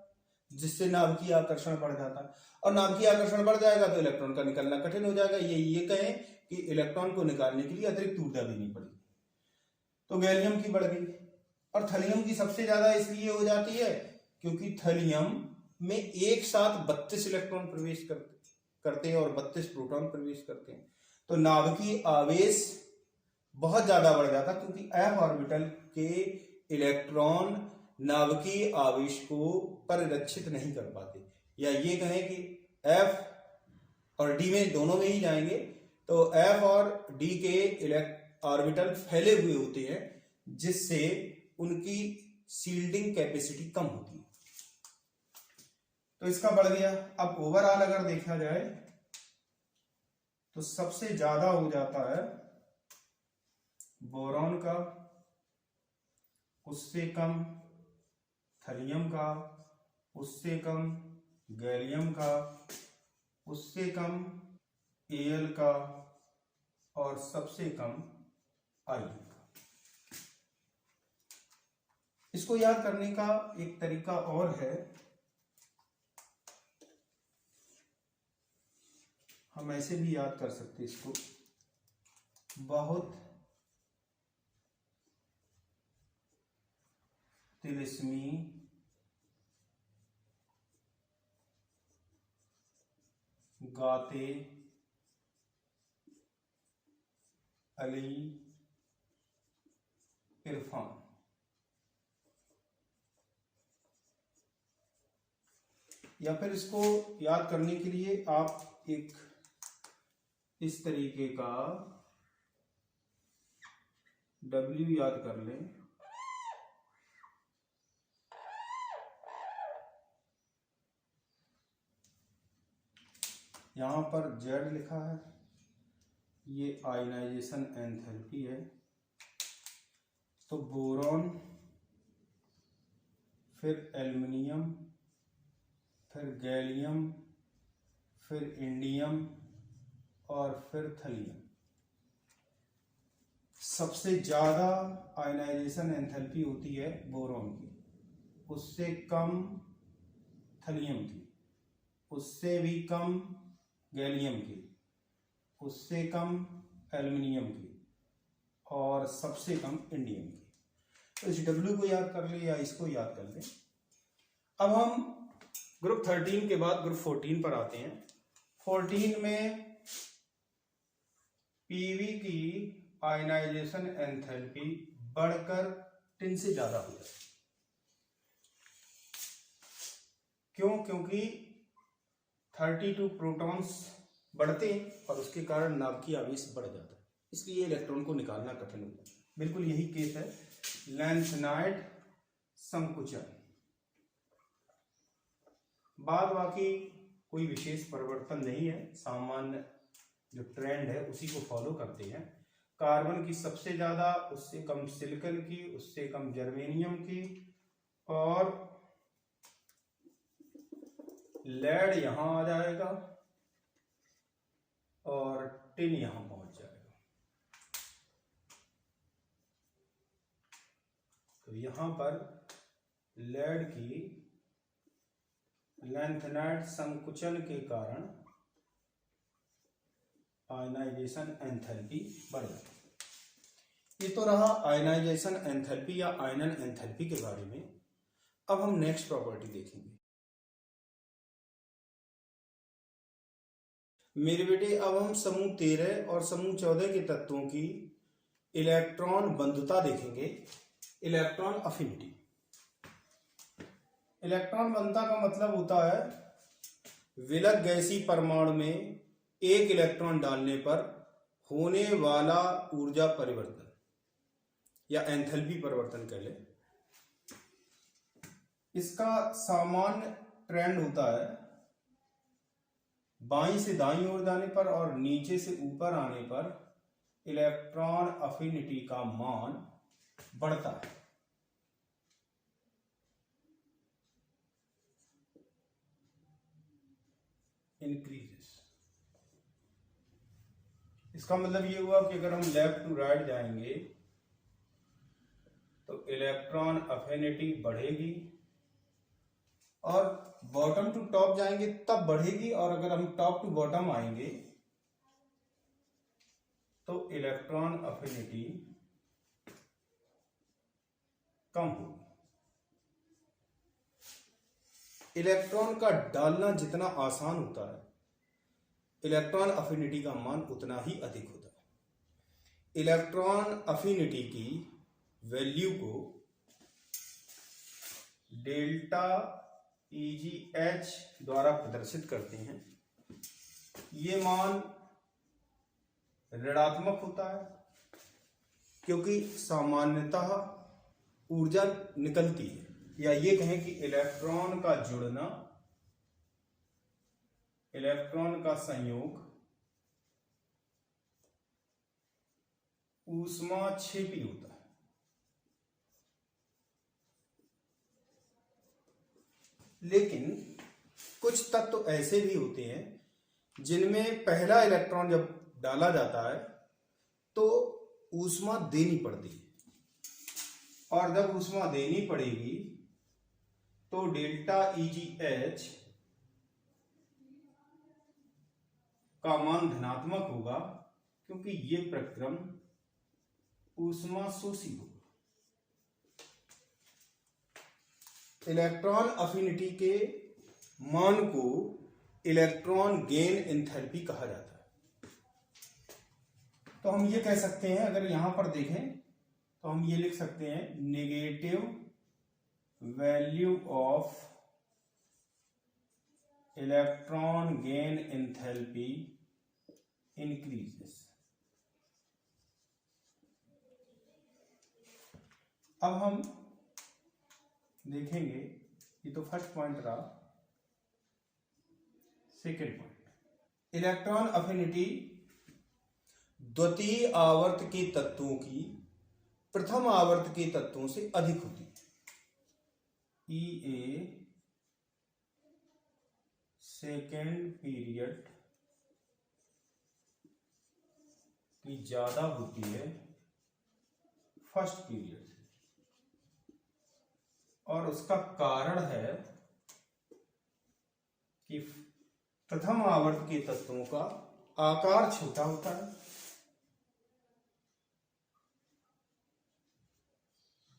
जिससे नाभिकीय आकर्षण बढ़ जाता है, और नाभिकीय आकर्षण बढ़ जाएगा तो इलेक्ट्रॉन का निकलना कठिन हो जाएगा। ये कहें कि इलेक्ट्रॉन को निकालने के लिए अतिरिक्त ऊर्जा देनी पड़ेगी, तो गैलियम की बढ़ गई। और थलियम की सबसे ज्यादा इसलिए हो जाती है क्योंकि थलियम में एक साथ 32 इलेक्ट्रॉन प्रवेश करते हैं और 32 प्रोटॉन प्रवेश करते हैं, तो नाभिकीय आवेश बहुत ज्यादा बढ़ जाता, क्योंकि एफ ऑर्बिटल के इलेक्ट्रॉन नाभिकीय आवेश को परिरक्षित नहीं कर पाते, या ये कहें कि एफ और डी में दोनों में ही जाएंगे, तो एफ और डी के ऑर्बिटल फैले हुए होते हैं, जिससे उनकी शील्डिंग कैपेसिटी कम होती है, तो इसका बढ़ गया। अब ओवरऑल अगर देखा जाए तो सबसे ज्यादा हो जाता है बोरॉन का, उससे कम थलियम का, उससे कम गैलियम का, उससे कम एल का, और सबसे कम आई का। इसको याद करने का एक तरीका और है, हम ऐसे भी याद कर सकते इसको, बहुत तिलिस्मी गाते अली इरफान। या फिर इसको याद करने के लिए आप एक इस तरीके का W याद कर लें, यहां पर Z लिखा है, ये आयनाइजेशन एंथैल्पी है, तो बोरॉन, फिर एल्युमिनियम, फिर गैलियम, फिर इंडियम, और फिर थलियम। सबसे ज्यादा आयनाइजेशन एंथैल्पी होती है बोरॉन की, उससे कम थलियम की, उससे भी कम गैलियम की, उससे कम एल्युमिनियम की, और सबसे कम इंडियम की। तो इस W को याद कर ले या इसको याद कर ले। अब हम ग्रुप 13 के बाद ग्रुप 14 पर आते हैं। 14 में पीवी की आयनाइजेशन एंथैल्पी बढ़कर 10 से ज्यादा हो जाती है। क्यों? क्योंकि 32 प्रोटॉन्स बढ़ते हैं और उसके कारण नाभिकीय आवेश बढ़ जाता है, इसलिए इलेक्ट्रॉन को निकालना कठिन हो जाता है। बिल्कुल यही केस है लेंथेनाइड संकुचन। बाद बाकी कोई विशेष परिवर्तन नहीं है, सामान्य जो ट्रेंड है उसी को फॉलो करते हैं। कार्बन की सबसे ज्यादा, उससे कम सिलिकॉन की, उससे कम जर्मेनियम की, और लेड यहां आ जाएगा और टिन यहां पहुंच जाएगा। तो यहां पर लेड की लेंथेनाइड संकुचन के कारण आयनाइजेशन एंथैल्पी बढ़ जाती है। ये तो रहा आयनाइजेशन एंथैल्पी या आयनन एंथैल्पी के बारे में। अब हम नेक्स्ट प्रॉपर्टी देखेंगे। मेरे बेटे अब हम समूह 13 और समूह 14 के तत्वों की इलेक्ट्रॉन बंधुता देखेंगे, इलेक्ट्रॉन अफिनिटी। इलेक्ट्रॉन बंधुता का मतलब होता है विलग गैसीय परमाणु में एक इलेक्ट्रॉन डालने पर होने वाला ऊर्जा परिवर्तन या एंथैल्पी परिवर्तन कह ले। इसका सामान्य ट्रेंड होता है बाईं से दाईं ओर जाने पर और नीचे से ऊपर आने पर इलेक्ट्रॉन अफिनिटी का मान बढ़ता है। इंक्रीजेस। इसका मतलब ये हुआ कि अगर हम लेफ्ट टू राइट जाएंगे तो इलेक्ट्रॉन अफिनिटी बढ़ेगी, और बॉटम टू टॉप जाएंगे तब बढ़ेगी, और अगर हम टॉप टू बॉटम आएंगे तो इलेक्ट्रॉन अफिनिटी कम होगी। इलेक्ट्रॉन का डालना जितना आसान होता है, इलेक्ट्रॉन अफिनिटी का मान उतना ही अधिक होता है। इलेक्ट्रॉन अफिनिटी की वैल्यू को डेल्टा EgH द्वारा प्रदर्शित करते हैं। ये मान ऋणात्मक होता है क्योंकि सामान्यतः ऊर्जा निकलती है, या ये कहें कि इलेक्ट्रॉन का जुड़ना, इलेक्ट्रॉन का संयोग ऊष्माक्षेपी होता है। लेकिन कुछ तत्व ऐसे भी होते हैं जिनमें पहला इलेक्ट्रॉन जब डाला जाता है तो ऊष्मा देनी पड़ती है, और जब ऊष्मा देनी पड़ेगी तो डेल्टा EgH का मान धनात्मक होगा क्योंकि ये प्रक्रम ऊष्मा शोषी होगा। इलेक्ट्रॉन अफिनिटी के मान को इलेक्ट्रॉन गेन एंथैल्पी कहा जाता है। तो हम ये कह सकते हैं, अगर यहां पर देखें तो हम ये लिख सकते हैं negative value of electron gain enthalpy increases. अब हम देखेंगे, ये तो फर्स्ट पॉइंट रहा। सेकेंड पॉइंट, इलेक्ट्रॉन अफिनिटी द्वितीय आवर्त के तत्वों की प्रथम आवर्त के तत्वों से अधिक होती है। EA सेकेंड पीरियड की ज्यादा होती है फर्स्ट पीरियड से, और उसका कारण है कि प्रथम आवर्त के तत्वों का आकार छोटा होता है,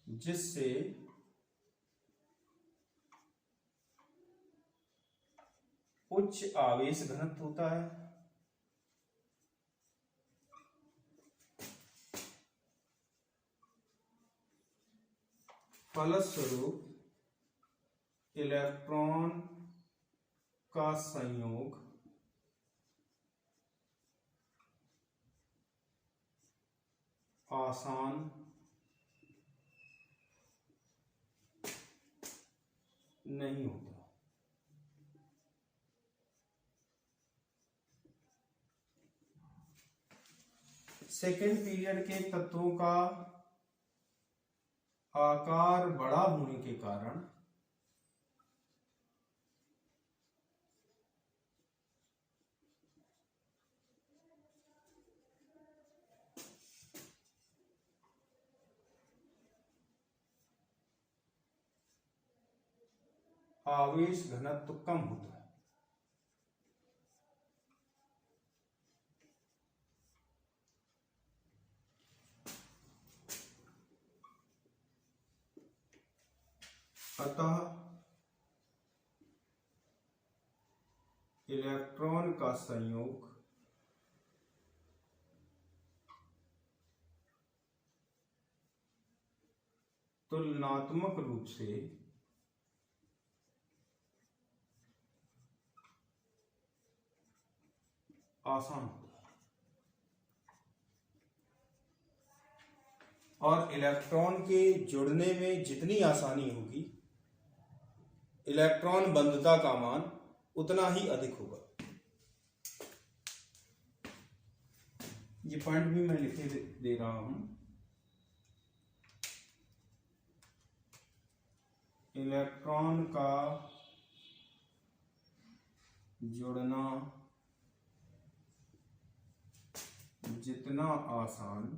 जिससे उच्च आवेश घनत्व होता है, फलस्वरूप इलेक्ट्रॉन का संयोग आसान नहीं होता। सेकेंड पीरियड के तत्वों का आकार बड़ा होने के कारण आवेश घनत्व कम होता है। अतः इलेक्ट्रॉन का संयोग तुलनात्मक रूप से आसान होता है और इलेक्ट्रॉन के जुड़ने में जितनी आसानी होगी इलेक्ट्रॉन बंधुता का मान उतना ही अधिक होगा। ये पॉइंट भी मैं लिखे दे रहा हूं। इलेक्ट्रॉन का जुड़ना जितना आसान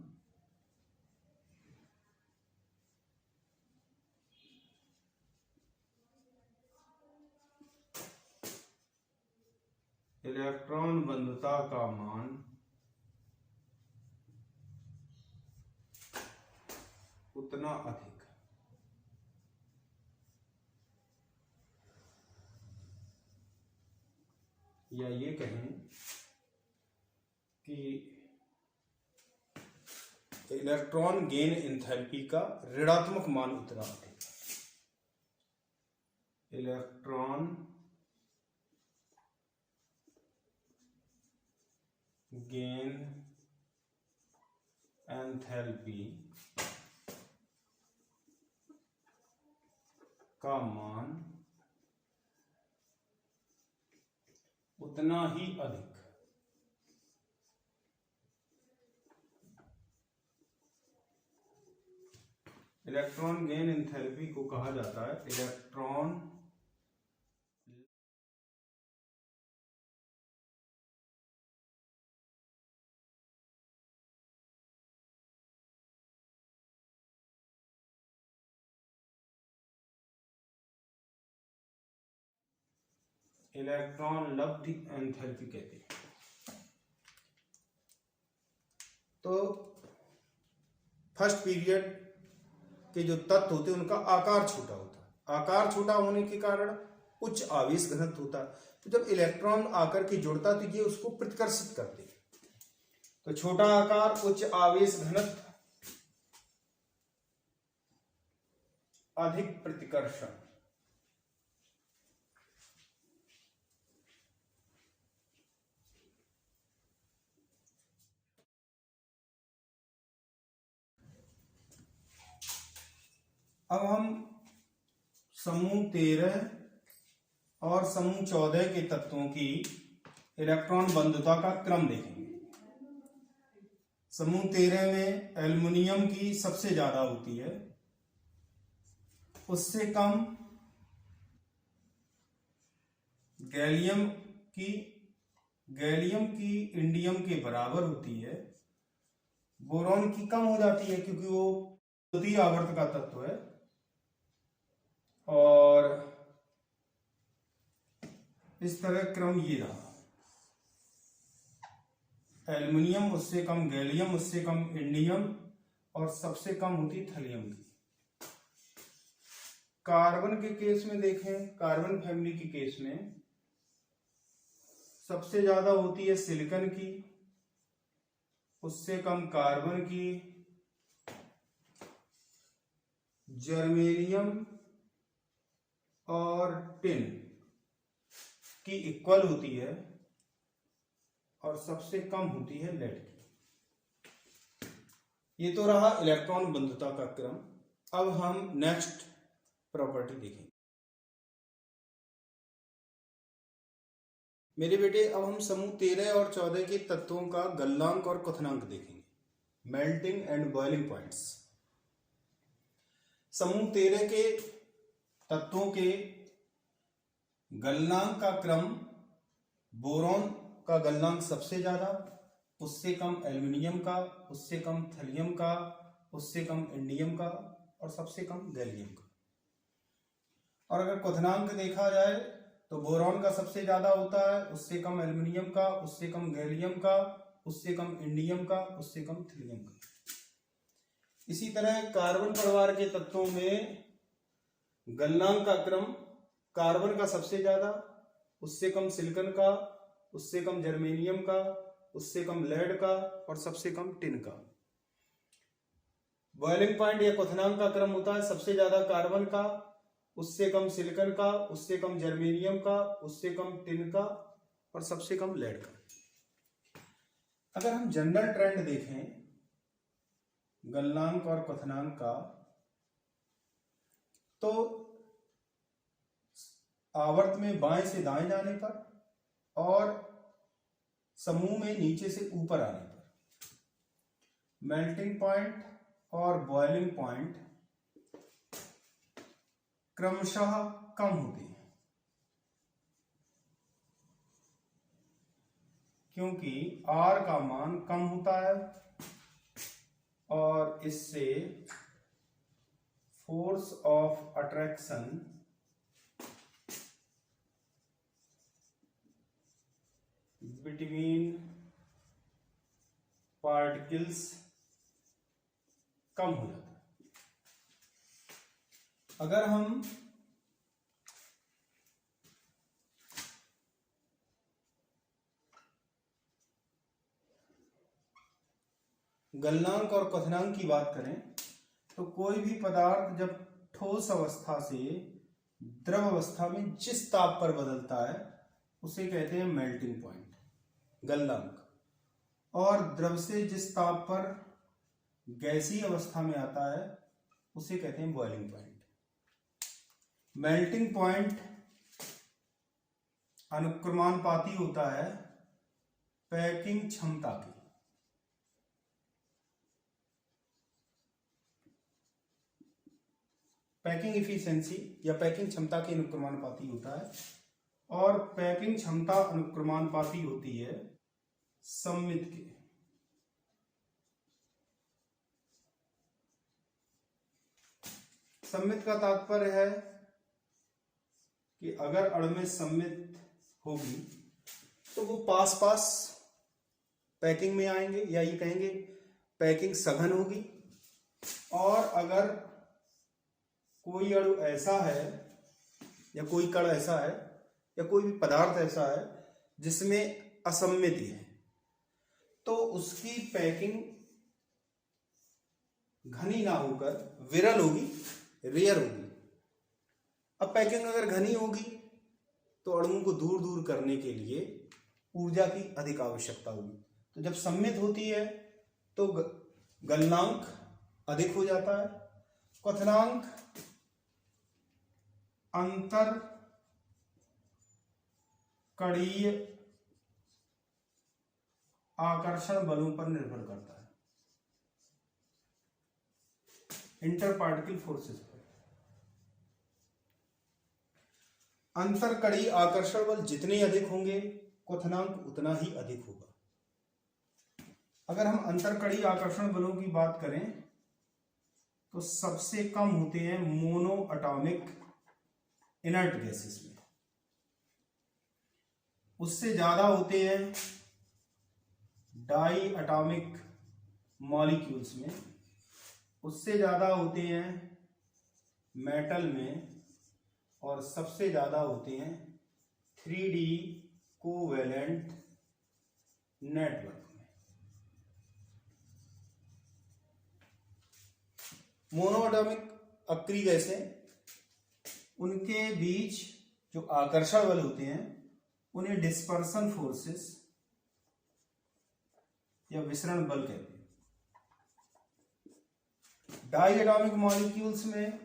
इलेक्ट्रॉन बंधुता का मान उतना अधिक। या ये कहें कि इलेक्ट्रॉन गेन एंथैल्पी का ऋणात्मक मान उतना अधिक। इलेक्ट्रॉन गेन एंथैल्पी का मान उतना ही अधिक। इलेक्ट्रॉन गेन एंथैल्पी को कहा जाता है इलेक्ट्रॉन लब्धि एंथैल्पी कहते हैं। तो फर्स्ट पीरियड के जो तत्व होते हैं उनका आकार छोटा होता है। आकार छोटा होने के कारण उच्च आवेश घनत्व होता है। तो जब इलेक्ट्रॉन आकर के जुड़ता तो ये उसको प्रतिकर्षित करते हैं। तो छोटा आकार, उच्च आवेश घनत्व, अधिक प्रतिकर्षण। अब हम समूह 13 और समूह 14 के तत्वों की इलेक्ट्रॉन बंधुता का क्रम देखेंगे। समूह 13 में एल्युमिनियम की सबसे ज्यादा होती है, उससे कम गैलियम की इंडियम के बराबर होती है। बोरॉन की कम हो जाती है क्योंकि वो द्वितीय आवर्त का तत्व है। और इस तरह क्रम ये रहा। एल्युमिनियम, उससे कम गैलियम, उससे कम इंडियम और सबसे कम होती थलियम की। कार्बन के केस में देखें, कार्बन फैमिली के केस में सबसे ज्यादा होती है सिलिकॉन की, उससे कम कार्बन की, जर्मेनियम और टिन की इक्वल होती है और सबसे कम होती है लेड की। ये तो रहा इलेक्ट्रॉन बंधुता का क्रम। अब हम नेक्स्ट प्रॉपर्टी देखेंगे। मेरे बेटे, अब हम समूह 13 और 14 के तत्वों का गलनांक और क्वथनांक देखेंगे। Melting and boiling points. समूह 13 के तत्वों के गलनांक का क्रम, बोरॉन का गलनांक सबसे ज्यादा, उससे कम एल्युमिनियम का, उससे कम थलियम का, उससे कम इंडियम का और सबसे कम गैलियम का। और अगर क्वथनांक देखा जाए तो बोरॉन का सबसे ज्यादा होता है, उससे कम एल्युमिनियम का, उससे कम गैलियम का, उससे कम इंडियम का, उससे कम थलियम का। इसी तरह कार्बन परिवार के तत्वों में गलनांक का क्रम कार्बन का सबसे ज्यादा, उससे कम सिलिकॉन का, उससे कम जर्मेनियम का, उससे कम लेड का और सबसे कम टिन का। बॉइलिंग पॉइंट या क्वथनांक का क्रम होता है सबसे ज्यादा कार्बन का, उससे कम सिलिकॉन का, उससे कम जर्मेनियम का, उससे कम टिन का और सबसे कम लेड का। अगर हम जनरल ट्रेंड देखें गलनांक और क्वथनांक का, तो आवर्त में बाएं से दाएं जाने पर और समूह में नीचे से ऊपर आने पर मेल्टिंग पॉइंट और बॉइलिंग पॉइंट क्रमशः कम होते हैं, क्योंकि R का मान कम होता है और इससे force of attraction between particles कम हो जाता है। अगर हम गलनांक और क्वथनांक की बात करें तो कोई भी पदार्थ जब ठोस अवस्था से द्रव अवस्था में जिस ताप पर बदलता है उसे कहते हैं मेल्टिंग पॉइंट, गलनांक, और द्रव से जिस ताप पर गैसीय अवस्था में आता है उसे कहते हैं बॉइलिंग पॉइंट। मेल्टिंग पॉइंट अनुक्रमानुपाती होता है पैकिंग क्षमता की। पैकिंग इफिशिएंसी या पैकिंग क्षमता के अनुक्रमानुपाती होता है, और पैकिंग क्षमता अनुक्रमानुपाती होती है सममित के। सममित का तात्पर्य है कि अगर अणु में सममित होगी तो वो पास पास पैकिंग में आएंगे, या ये कहेंगे पैकिंग सघन होगी। और अगर कोई अणु ऐसा है या कोई कण ऐसा है या कोई भी पदार्थ ऐसा है जिसमें असममिति है तो उसकी पैकिंग घनी ना होकर विरल होगी, रेयर होगी। अब पैकिंग अगर घनी होगी तो अणुओं को दूर दूर करने के लिए ऊर्जा की अधिक आवश्यकता होगी। तो जब सममित होती है तो गलनांक अधिक हो जाता है। क्वथनांक अंतर कणीय आकर्षण बलों पर निर्भर करता है, इंटर पार्टिकल फोर्सेस पर। अंतर कणीय आकर्षण बल जितने अधिक होंगे क्वथनांक उतना ही अधिक होगा। अगर हम अंतर कणीय आकर्षण बलों की बात करें तो सबसे कम होते हैं मोनो एटॉमिक इनर्ट गैसेस में, उससे ज्यादा होते हैं डाई एटॉमिक मॉलिक्यूल्स में, उससे ज्यादा होते हैं मेटल में, और सबसे ज्यादा होते हैं 3D कोवैलेंट नेटवर्क में। मोनोएटॉमिक अक्रिय गैसें, उनके बीच जो आकर्षण बल होते हैं उन्हें डिस्पर्सन फोर्सेस या विसरण बल कहते हैं। डाई एटॉमिक मॉलिक्यूल्स में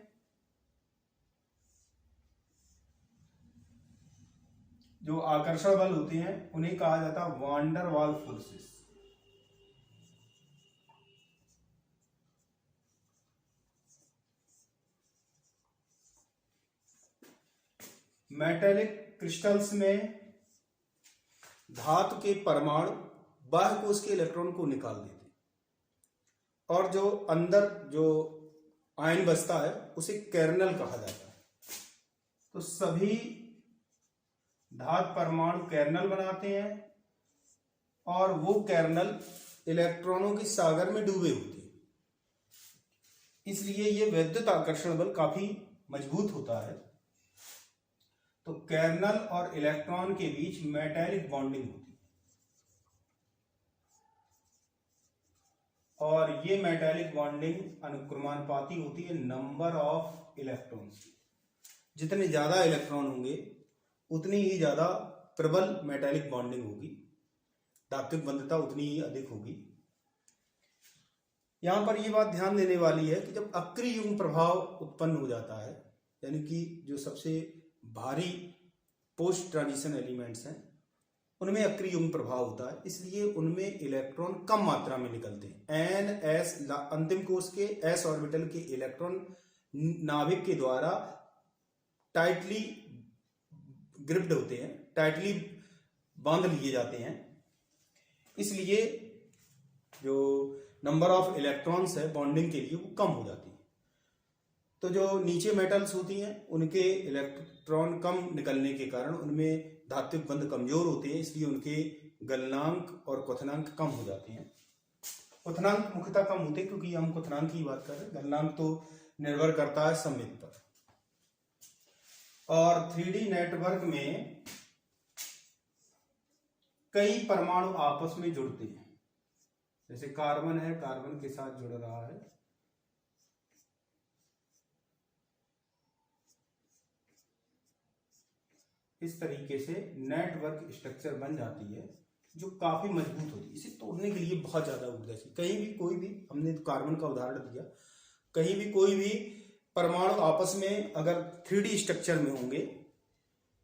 जो आकर्षण बल होते हैं उन्हें कहा जाता है वान डर वाल फोर्सेस। मेटेलिक क्रिस्टल्स में धातु के परमाणु बाह्य कोश के इलेक्ट्रॉन को निकाल देते हैं, और जो अंदर जो आयन बचता है उसे कर्नल कहा जाता है। तो सभी धातु परमाणु कर्नल बनाते हैं और वो कर्नल इलेक्ट्रॉनों के सागर में डूबे होते हैं। इसलिए ये वैद्युत आकर्षण बल काफी मजबूत होता है तो कर्नल और इलेक्ट्रॉन के बीच मेटालिक बॉन्डिंग होती है, और ये मेटालिक बॉन्डिंग अनुक्रमानुपाती होती है नंबर ऑफ इलेक्ट्रॉन्स की। जितने ज्यादा इलेक्ट्रॉन होंगे उतनी ही ज्यादा प्रबल मेटालिक बॉन्डिंग होगी, धात्विक बंधुता उतनी ही अधिक होगी। यहां पर यह बात ध्यान देने वाली है कि जब अक्रिय युग्म प्रभाव उत्पन्न हो जाता है, यानी कि जो सबसे भारी पोस्ट ट्रांजिशन एलिमेंट्स हैं उनमें अक्रिय युग्म प्रभाव होता है, इसलिए उनमें इलेक्ट्रॉन कम मात्रा में निकलते हैं। एन एस अंतिम कोश के एस ऑर्बिटल के इलेक्ट्रॉन नाभिक के द्वारा टाइटली ग्रिप्ड होते हैं, टाइटली बांध लिए जाते हैं, इसलिए जो नंबर ऑफ इलेक्ट्रॉन्स है बॉन्डिंग के लिए वो कम हो जाती है। तो जो नीचे मेटल्स होती हैं उनके इलेक्ट्रॉन कम निकलने के कारण उनमें धात्विक बंध कमजोर होते हैं, इसलिए उनके गलनांक और क्वथनांक कम हो जाते हैं। क्वथनांक मुख्यतः कम होते हैं क्योंकि हम क्वथनांक की बात कर रहे हैं, गलनांक तो निर्भर करता है सममित पर। और 3D नेटवर्क में कई परमाणु आपस में जुड़ते हैं, जैसे कार्बन है, कार्बन के साथ जुड़ रहा है, इस तरीके से नेटवर्क स्ट्रक्चर बन जाती है जो काफी मजबूत होती है। इसे तोड़ने के लिए बहुत ज्यादा ऊर्जा चाहिए। कहीं भी कोई भी, हमने कार्बन का उदाहरण दिया, कहीं भी कोई भी परमाणु आपस में अगर 3D स्ट्रक्चर में होंगे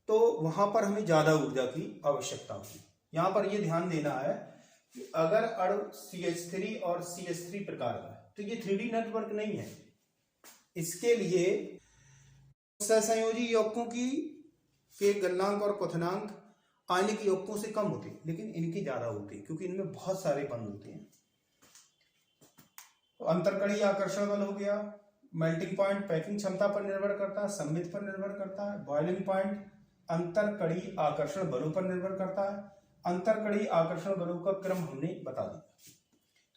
तो वहां पर हमें ज्यादा ऊर्जा की आवश्यकता होगी। यहां पर यह ध्यान देना है कि अगर अणु CH3 और CH3 प्रकार का है तो ये 3D नेटवर्क नहीं है। इसके लिए सहसंयोजी यौगिकों के गलनांक और क्वथनांक आयनिक यौगिकों से कम होते हैं, लेकिन इनके ज्यादा होते हैं क्योंकि इनमें बहुत सारे बंध होते हैं। तो अंतरकणीय आकर्षण बल हो गया, मेल्टिंग पॉइंट पैकिंग क्षमता पर निर्भर करता है, सममित पर निर्भर करता है, बॉइलिंग पॉइंट अंतरकणीय आकर्षण बलों पर निर्भर करता है। अंतरकणीय आकर्षण बलों का क्रम हमने बता दिया।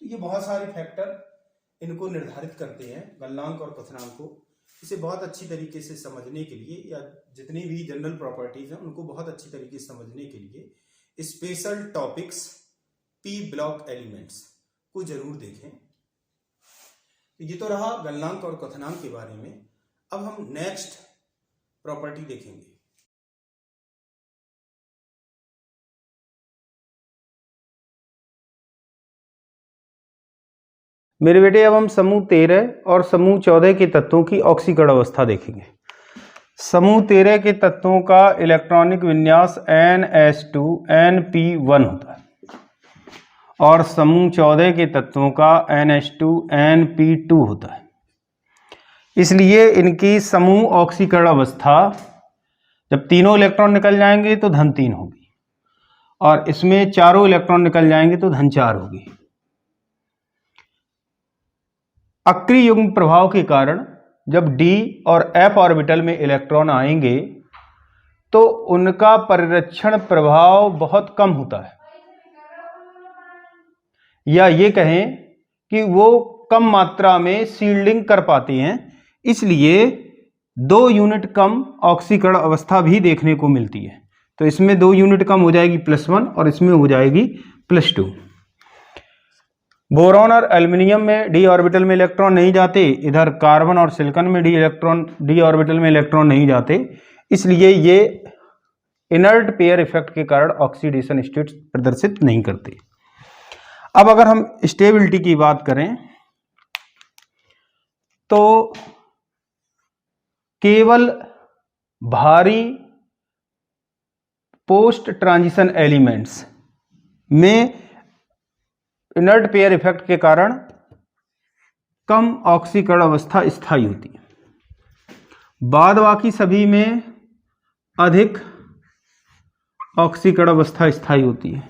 तो ये बहुत सारे फैक्टर इनको निर्धारित करते हैं, गलनांक और क्वथनांक को। इसे बहुत अच्छी तरीके से समझने के लिए, या जितनी भी जनरल प्रॉपर्टीज हैं उनको बहुत अच्छी तरीके से समझने के लिए special topics P block elements को जरूर देखें। ये तो रहा गलनांक और क्वथनांक के बारे में। अब हम नेक्स्ट प्रॉपर्टी देखेंगे। मेरे बेटे अब हम समूह 13 और समूह 14 के तत्वों की ऑक्सीकरण अवस्था देखेंगे। समूह 13 के तत्वों का इलेक्ट्रॉनिक विन्यास NS2Np1 होता है और समूह 14 के तत्वों का NH2Np2 होता है। इसलिए इनकी समूह ऑक्सीकरण अवस्था, जब तीनों इलेक्ट्रॉन निकल जाएंगे तो धन 3 होगी, और इसमें चारों इलेक्ट्रॉन निकल जाएंगे तो धन 4 होगी। अक्रिय युग्म प्रभाव के कारण जब d और f ऑर्बिटल में इलेक्ट्रॉन आएंगे तो उनका परिरक्षण प्रभाव बहुत कम होता है, या ये कहें कि वो कम मात्रा में शील्डिंग कर पाते हैं। इसलिए 2 यूनिट कम ऑक्सीकरण अवस्था भी देखने को मिलती है। तो इसमें 2 यूनिट कम हो जाएगी +1 और इसमें हो जाएगी +2। बोरॉन और एल्युमिनियम में d ऑर्बिटल में इलेक्ट्रॉन नहीं जाते, इधर कार्बन और सिलिकॉन में d ऑर्बिटल में इलेक्ट्रॉन नहीं जाते, इसलिए ये इनर्ट पेयर इफेक्ट के कारण ऑक्सीडेशन स्टेट प्रदर्शित नहीं करते। अब अगर हम स्टेबिलिटी की बात करें तो केवल भारी पोस्ट ट्रांजिशन एलिमेंट्स में इनर्ट पेयर इफेक्ट के कारण कम ऑक्सीकरण अवस्था स्थायी होती है। बाद बाकी सभी में अधिक ऑक्सीकरण अवस्था स्थायी होती है।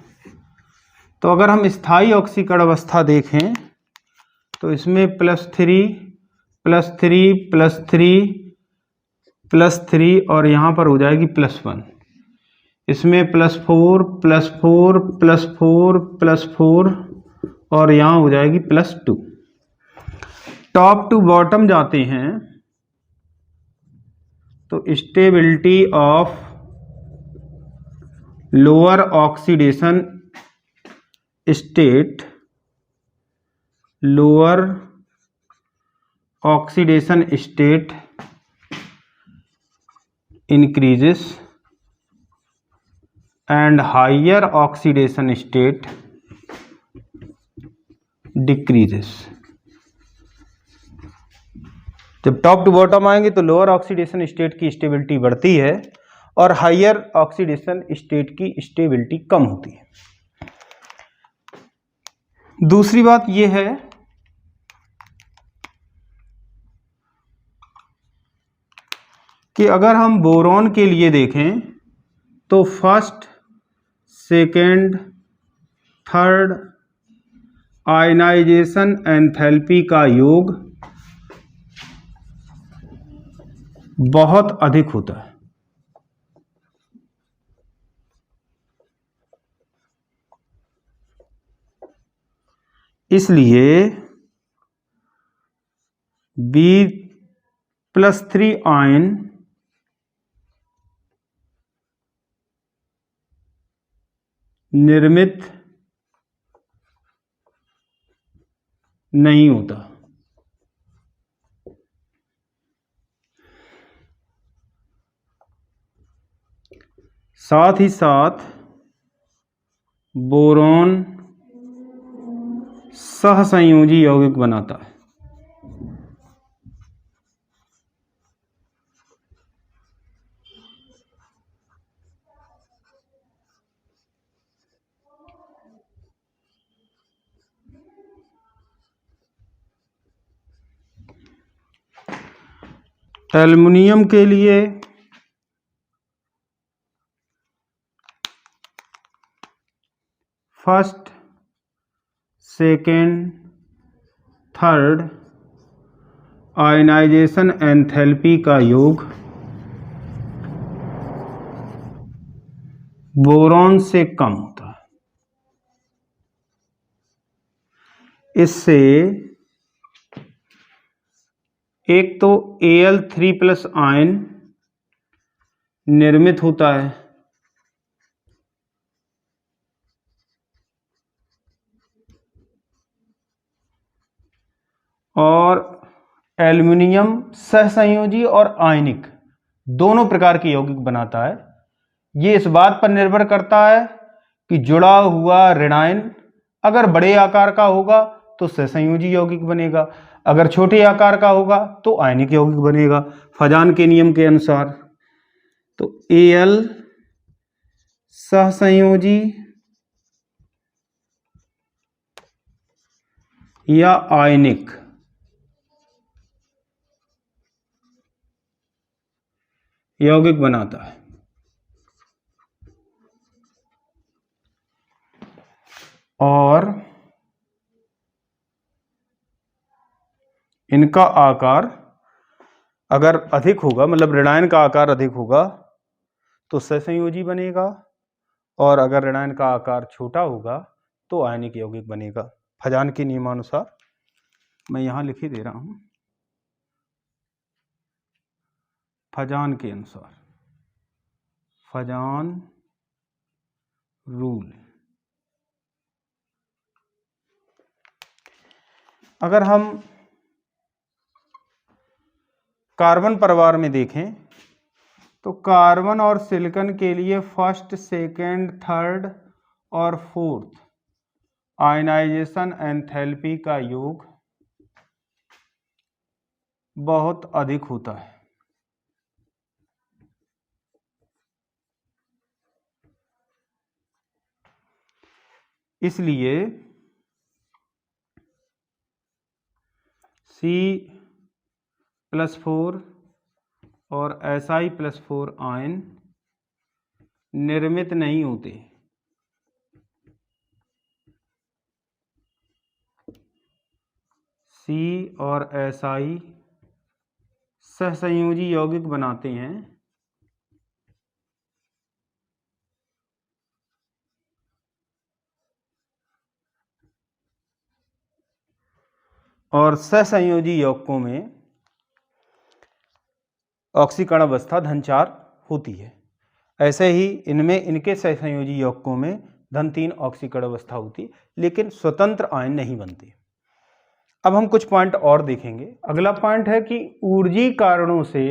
तो अगर हम स्थायी ऑक्सीकरण अवस्था देखें तो इसमें +3 +3 +3 +3 और यहाँ पर हो जाएगी +1। इसमें +4 +4 +4 +4 और यहाँ हो जाएगी +2। टॉप टू बॉटम जाते हैं तो stability of lower oxidation state, lower oxidation state increases and higher oxidation state decreases। जब टॉप टू बॉटम आएंगे तो लोअर ऑक्सीडेशन स्टेट की स्टेबिलिटी बढ़ती है और हायर ऑक्सीडेशन स्टेट की स्टेबिलिटी कम होती है। दूसरी बात यह है कि अगर हम बोरॉन के लिए देखें तो first, second, third ionisation enthalpy का योग बहुत अधिक होता है। इसलिए B+3 आयन निर्मित नहीं होता। साथ ही साथ बोरॉन सहसंयोजी यौगिक बनाता है। एल्युमिनियम के लिए first, second, third ionisation enthalpy का योग बोरॉन से कम होता है। इससे एक तो Al3+ आयन निर्मित होता है और एल्युमिनियम सहसंयोजी और आयनिक दोनों प्रकार के यौगिक बनाता है। ये इस बात पर निर्भर करता है कि जुड़ा हुआ ऋणायन अगर बड़े आकार का होगा तो सहसंयोजी यौगिक बनेगा, अगर छोटे आकार का होगा तो आयनिक यौगिक बनेगा फजान के नियम के अनुसार। तो Al सहसंयोजी या आयनिक यौगिक बनाता है। और इनका आकार अगर अधिक होगा, मतलब ऋणायन का आकार अधिक होगा तो सहसंयोजी बनेगा, और अगर ऋणायन का आकार छोटा होगा तो आयनिक यौगिक बनेगा फजान के नियमानुसार। मैं यहां लिखे दे रहा हूं, फजान के अनुसार, फजान रूल। अगर हम कार्बन परिवार में देखें तो कार्बन और सिलिकॉन के लिए फर्स्ट, सेकेंड, थर्ड और फोर्थ आयनाइजेशन एंथैल्पी का योग बहुत अधिक होता है। इसलिए C+4 और Si+4 आयन निर्मित नहीं होते। C और Si सहसंयोजी यौगिक बनाते हैं और सहसंयोजी यौगिकों में ऑक्सीकरण अवस्था धन 4 होती है। ऐसे ही इनमें इनके सहसंयोजी यौगिकों में धन 3 ऑक्सीकरण अवस्था होती है, लेकिन स्वतंत्र आयन नहीं बनते। अब हम कुछ पॉइंट और देखेंगे। अगला पॉइंट है कि ऊर्जीय कारणों से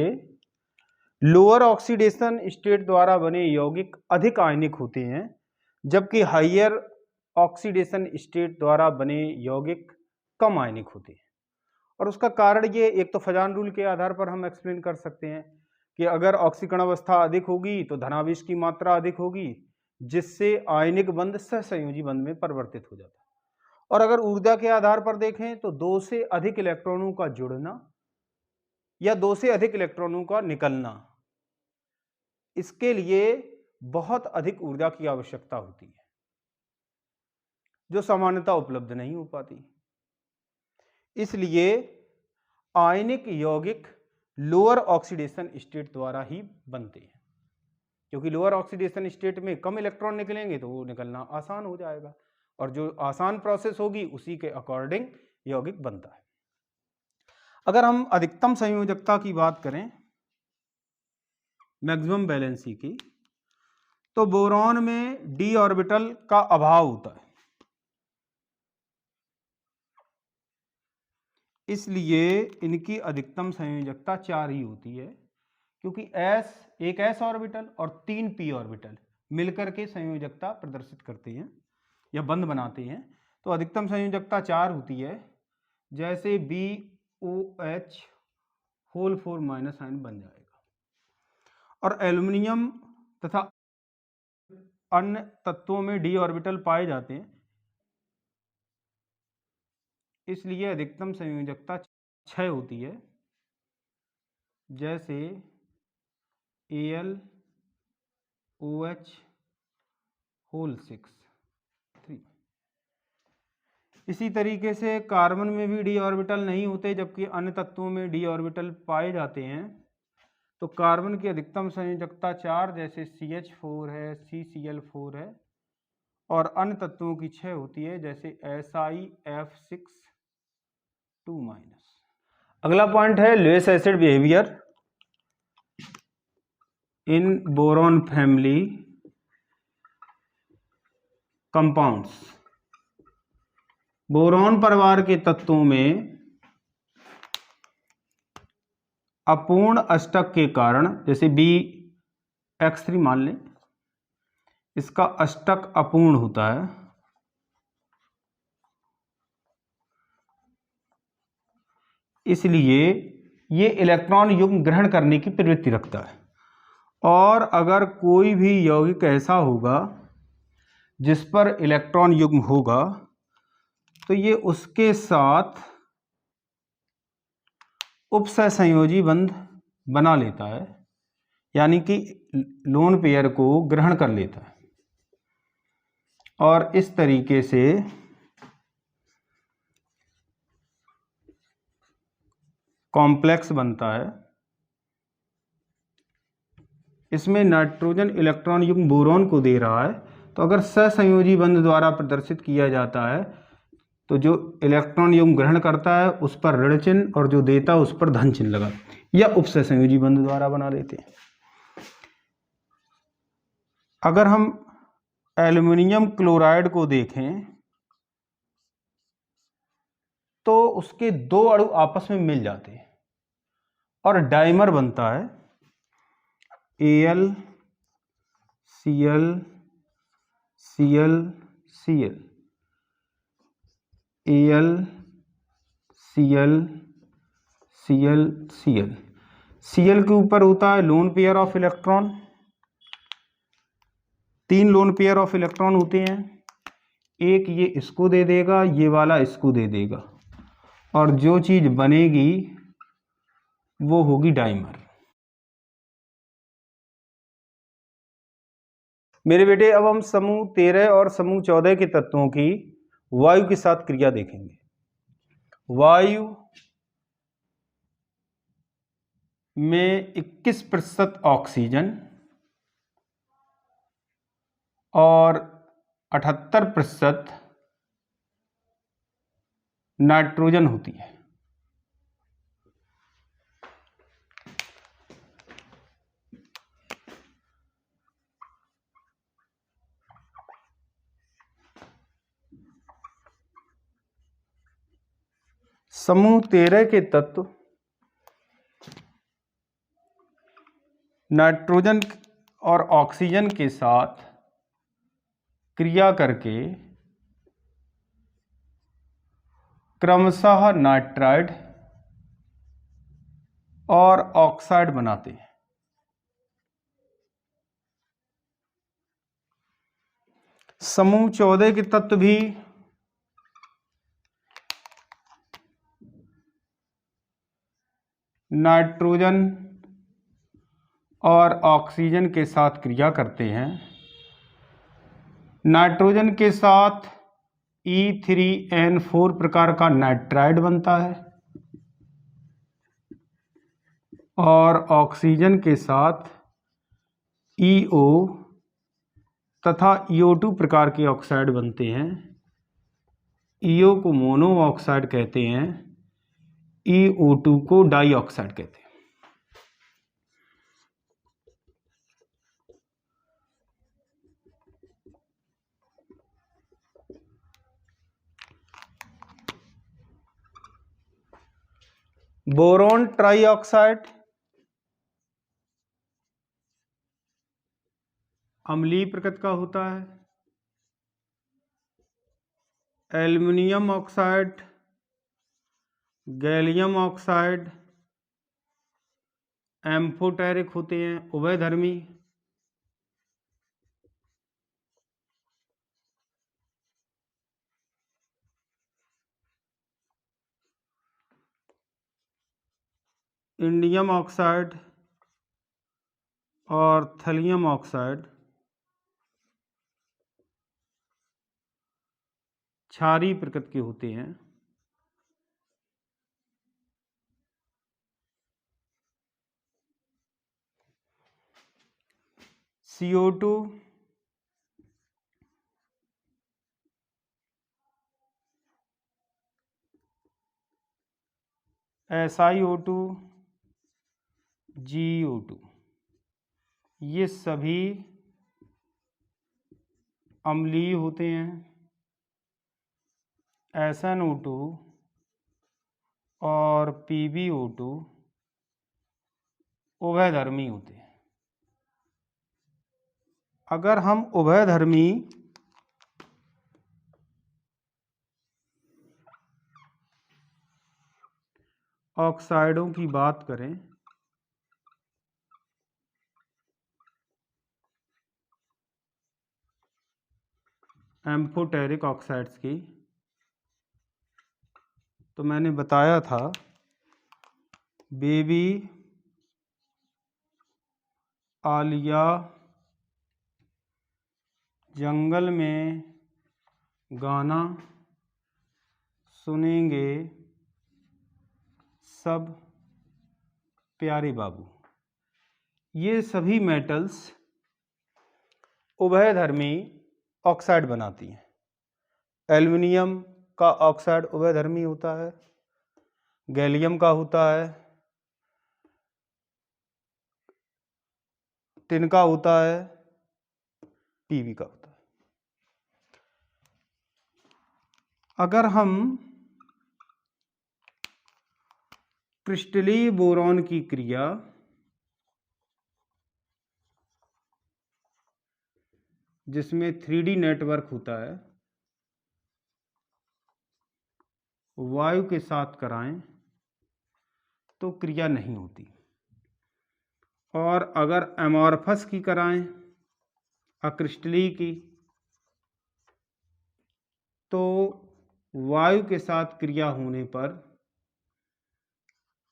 लोअर ऑक्सीडेशन स्टेट द्वारा बने यौगिक अधिक आयनिक होते हैं, जबकि हाइयर ऑक्सीडेशन स्टेट द्वारा बने यौगिक कम आयनिक होते हैं। और उसका कारण ये, एक तो फजान रूल के आधार पर हम एक्सप्लेन कर सकते हैं कि अगर ऑक्सीकरण अवस्था अधिक होगी तो धनावेश की मात्रा अधिक होगी, जिससे आयनिक बंध सहसंयोजी बंध में परिवर्तित हो जाता है। और अगर ऊर्जा के आधार पर देखें तो 2 से अधिक इलेक्ट्रॉनों का जुड़ना या 2 से अधिक इलेक्ट्रॉनों का निकलना, इसके लिए बहुत अधिक ऊर्जा की आवश्यकता होती है, जो सामान्यतः उपलब्ध नहीं हो पाती। इसलिए आयनिक यौगिक लोअर ऑक्सीडेशन स्टेट द्वारा ही बनते हैं, क्योंकि लोअर ऑक्सीडेशन स्टेट में कम इलेक्ट्रॉन निकलेंगे तो वो निकलना आसान हो जाएगा, और जो आसान प्रोसेस होगी उसी के अकॉर्डिंग यौगिक बनता है। अगर हम अधिकतम संयोजकता की बात करें, मैक्सिमम वैलेंसी की, तो बोरॉन में डी ऑर्बिटल का अभाव होता है, इसलिए इनकी अधिकतम संयोजकता 4 ही होती है, क्योंकि एक s ऑर्बिटल और 3 p ऑर्बिटल मिलकर के संयोजकता प्रदर्शित करते हैं या बंध बनाते हैं, तो अधिकतम संयोजकता 4 होती है। जैसे BOH होल 4 माइनस आयन बन जाएगा। और एल्युमिनियम तथा अन्य तत्वों में d ऑर्बिटल पाए जाते हैं, इसलिए अधिकतम संयोजकता 6 होती है। जैसे AlOH होल 6 3। इसी तरीके से कार्बन में भी d ऑर्बिटल नहीं होते, जबकि अन्य तत्वों में d ऑर्बिटल पाए जाते हैं। तो कार्बन की अधिकतम संयोजकता 4, जैसे CH4 है, CCl4 है, और अन्य तत्वों की 6 होती है, जैसे SiF6 2-। अगला पॉइंट है Lewis acid behaviour in boron family compounds. Boron परिवार के तत्वों में अपूर्ण अष्टक के कारण, जैसे BX3 मान लें, इसका अष्टक अपूर्ण होता है, इसलिए ये इलेक्ट्रॉन युग्म ग्रहण करने की प्रवृत्ति रखता है। और अगर कोई भी यौगिक ऐसा होगा जिस पर इलेक्ट्रॉन युग्म होगा, तो ये उसके साथ उपसहसंयोजी बंध बना लेता है, यानी कि लोन पेयर को ग्रहण कर लेता है, और इस तरीके से कॉम्प्लेक्स बनता है। इसमें नाइट्रोजन इलेक्ट्रॉन युग्म बोरॉन को दे रहा है, तो अगर सहसंयोजी बंध द्वारा प्रदर्शित किया जाता है तो जो इलेक्ट्रॉन युग्म ग्रहण करता है उस पर ऋण चिन्ह और जो देता है उस पर धन चिन्ह लगा, या उपसहसंयोजी बंध द्वारा बना लेते हैं। अगर हम एल्युमिनियम क्लोराइड को देखें तो उसके 2 अणु आपस में मिल जाते हैं और डाइमर बनता है, AlCl Cl Cl, AlCl Cl Cl। Cl के ऊपर होता है lone pair of electron, 3 lone pair of electron होते हैं, एक ये इसको दे देगा, ये वाला इसको दे देगा, और जो चीज बनेगी वो होगी डाइमर। मेरे बेटे, अब हम समूह 13 और समूह 14 के तत्वों की वायु के साथ क्रिया देखेंगे। वायु में 21% ऑक्सीजन और 78% नाइट्रोजन होती है। समूह 13 के तत्व नाइट्रोजन और ऑक्सीजन के साथ क्रिया करके क्रमशः नाइट्राइड और ऑक्साइड बनाते हैं। समूह 14 के तत्व भी नाइट्रोजन और ऑक्सीजन के साथ क्रिया करते हैं। नाइट्रोजन के साथ E3N4 प्रकार का नाइट्राइड बनता है और ऑक्सीजन के साथ EO तथा EO2 प्रकार के ऑक्साइड बनते हैं। EO को मोनो ऑक्साइड कहते हैं, EO2 को डाई ऑक्साइड कहते हैं। बोरॉन ट्राइऑक्साइड अम्लीय प्रकृति का होता है। Aluminium oxide, gallium oxide amphoteric होते हैं, उभयधर्मी। इंडियम ऑक्साइड और थैलियम ऑक्साइड क्षारीय प्रकृति के होते हैं। CO2 SiO2 GeO2 ये सभी अम्लीय होते हैं। SnO2 और PbO2 उभयधर्मी होते हैं। अगर हम उभयधर्मी ऑक्साइडों की बात करें एम्फोटेरिक ऑक्साइड्स की, तो मैंने बताया था बेबी, आलिया, जंगल में गाना सुनेंगे सब प्यारे बाबू, ये सभी मेटल्स उभयधर्मी ऑक्साइड बनाती हैं। एल्युमिनियम का ऑक्साइड उभयधर्मी होता है, गैलियम का होता है, टिन का होता है, पीबी का होता है। अगर हम क्रिस्टलीय बोरॉन की क्रिया जिसमें 3D नेटवर्क होता है वायु के साथ कराएं तो क्रिया नहीं होती, और अगर एमॉर्फस की कराएं अक्रिस्टलीय की तो वायु के साथ क्रिया होने पर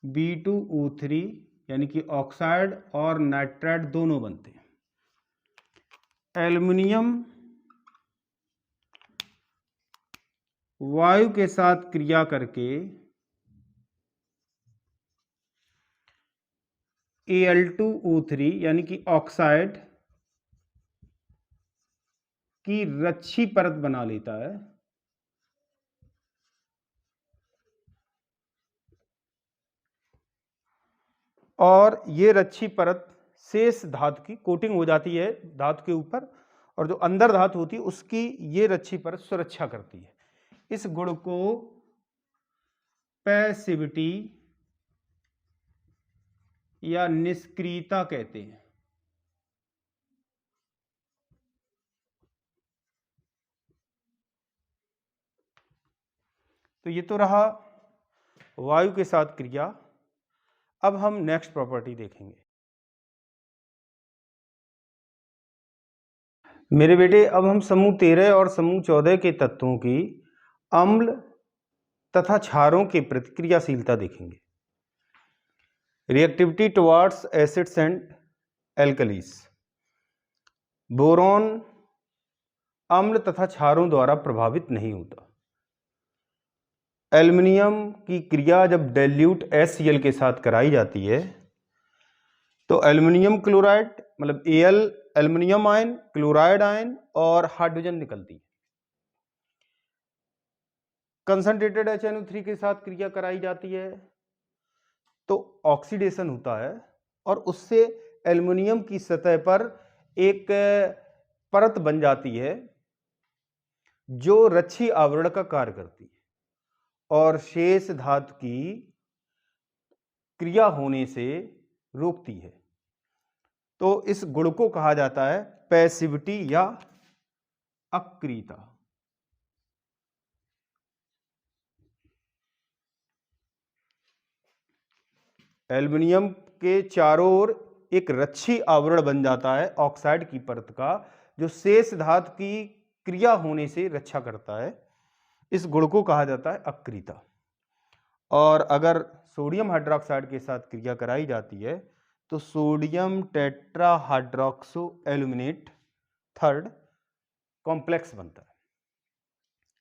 B2O3 यानी कि ऑक्साइड और नाइट्राइड दोनों बनते हैं। एल्युमिनियम वायु के साथ क्रिया करके Al2O3 यानी कि ऑक्साइड की रच्छी परत बना लेता है, और ये रच्छी परत शेष धातु की कोटिंग हो जाती है धातु के ऊपर, और जो अंदर धातु होती है उसकी ये रच्छी परत सुरक्षा करती है। इस गुण को पैसिविटी या निष्क्रियता कहते हैं। तो ये तो रहा वायु के साथ क्रिया। अब हम नेक्स्ट प्रॉपर्टी देखेंगे। मेरे बेटे, अब हम समूह 13 और समूह 14 के तत्वों की अम्ल तथा क्षारों की प्रतिक्रियाशीलता देखेंगे। Reactivity towards acids and alkalis. Boron अम्ल तथा क्षारों द्वारा प्रभावित नहीं होता। एल्युमिनियम की क्रिया जब डाइल्यूट HCl के साथ कराई जाती है तो एल्युमिनियम क्लोराइड मतलब Al aluminium ion, chloride ion और हाइड्रोजन निकलती है। कंसंट्रेटेड HNO3 के साथ क्रिया कराई जाती है तो ऑक्सीडेशन होता है और उससे एल्युमिनियम की सतह पर एक परत बन जाती है जो रच्छी आवरण का कार्य करती है और शेष धातु की क्रिया होने से रोकती है। तो इस गुण को कहा जाता है पैसिविटी या अक्रियता। एल्युमिनियम के चारों ओर एक रच्छी आवरण बन जाता है ऑक्साइड की परत का, जो शेष धातु की क्रिया होने से रक्षा करता है। इस गुण को कहा जाता है अक्रियता। और अगर सोडियम हाइड्रोक्साइड के साथ क्रिया कराई जाती है तो सोडियम टेट्राहाइड्रोक्सो एल्यूमिनेट थर्ड कॉम्प्लेक्स बनता है।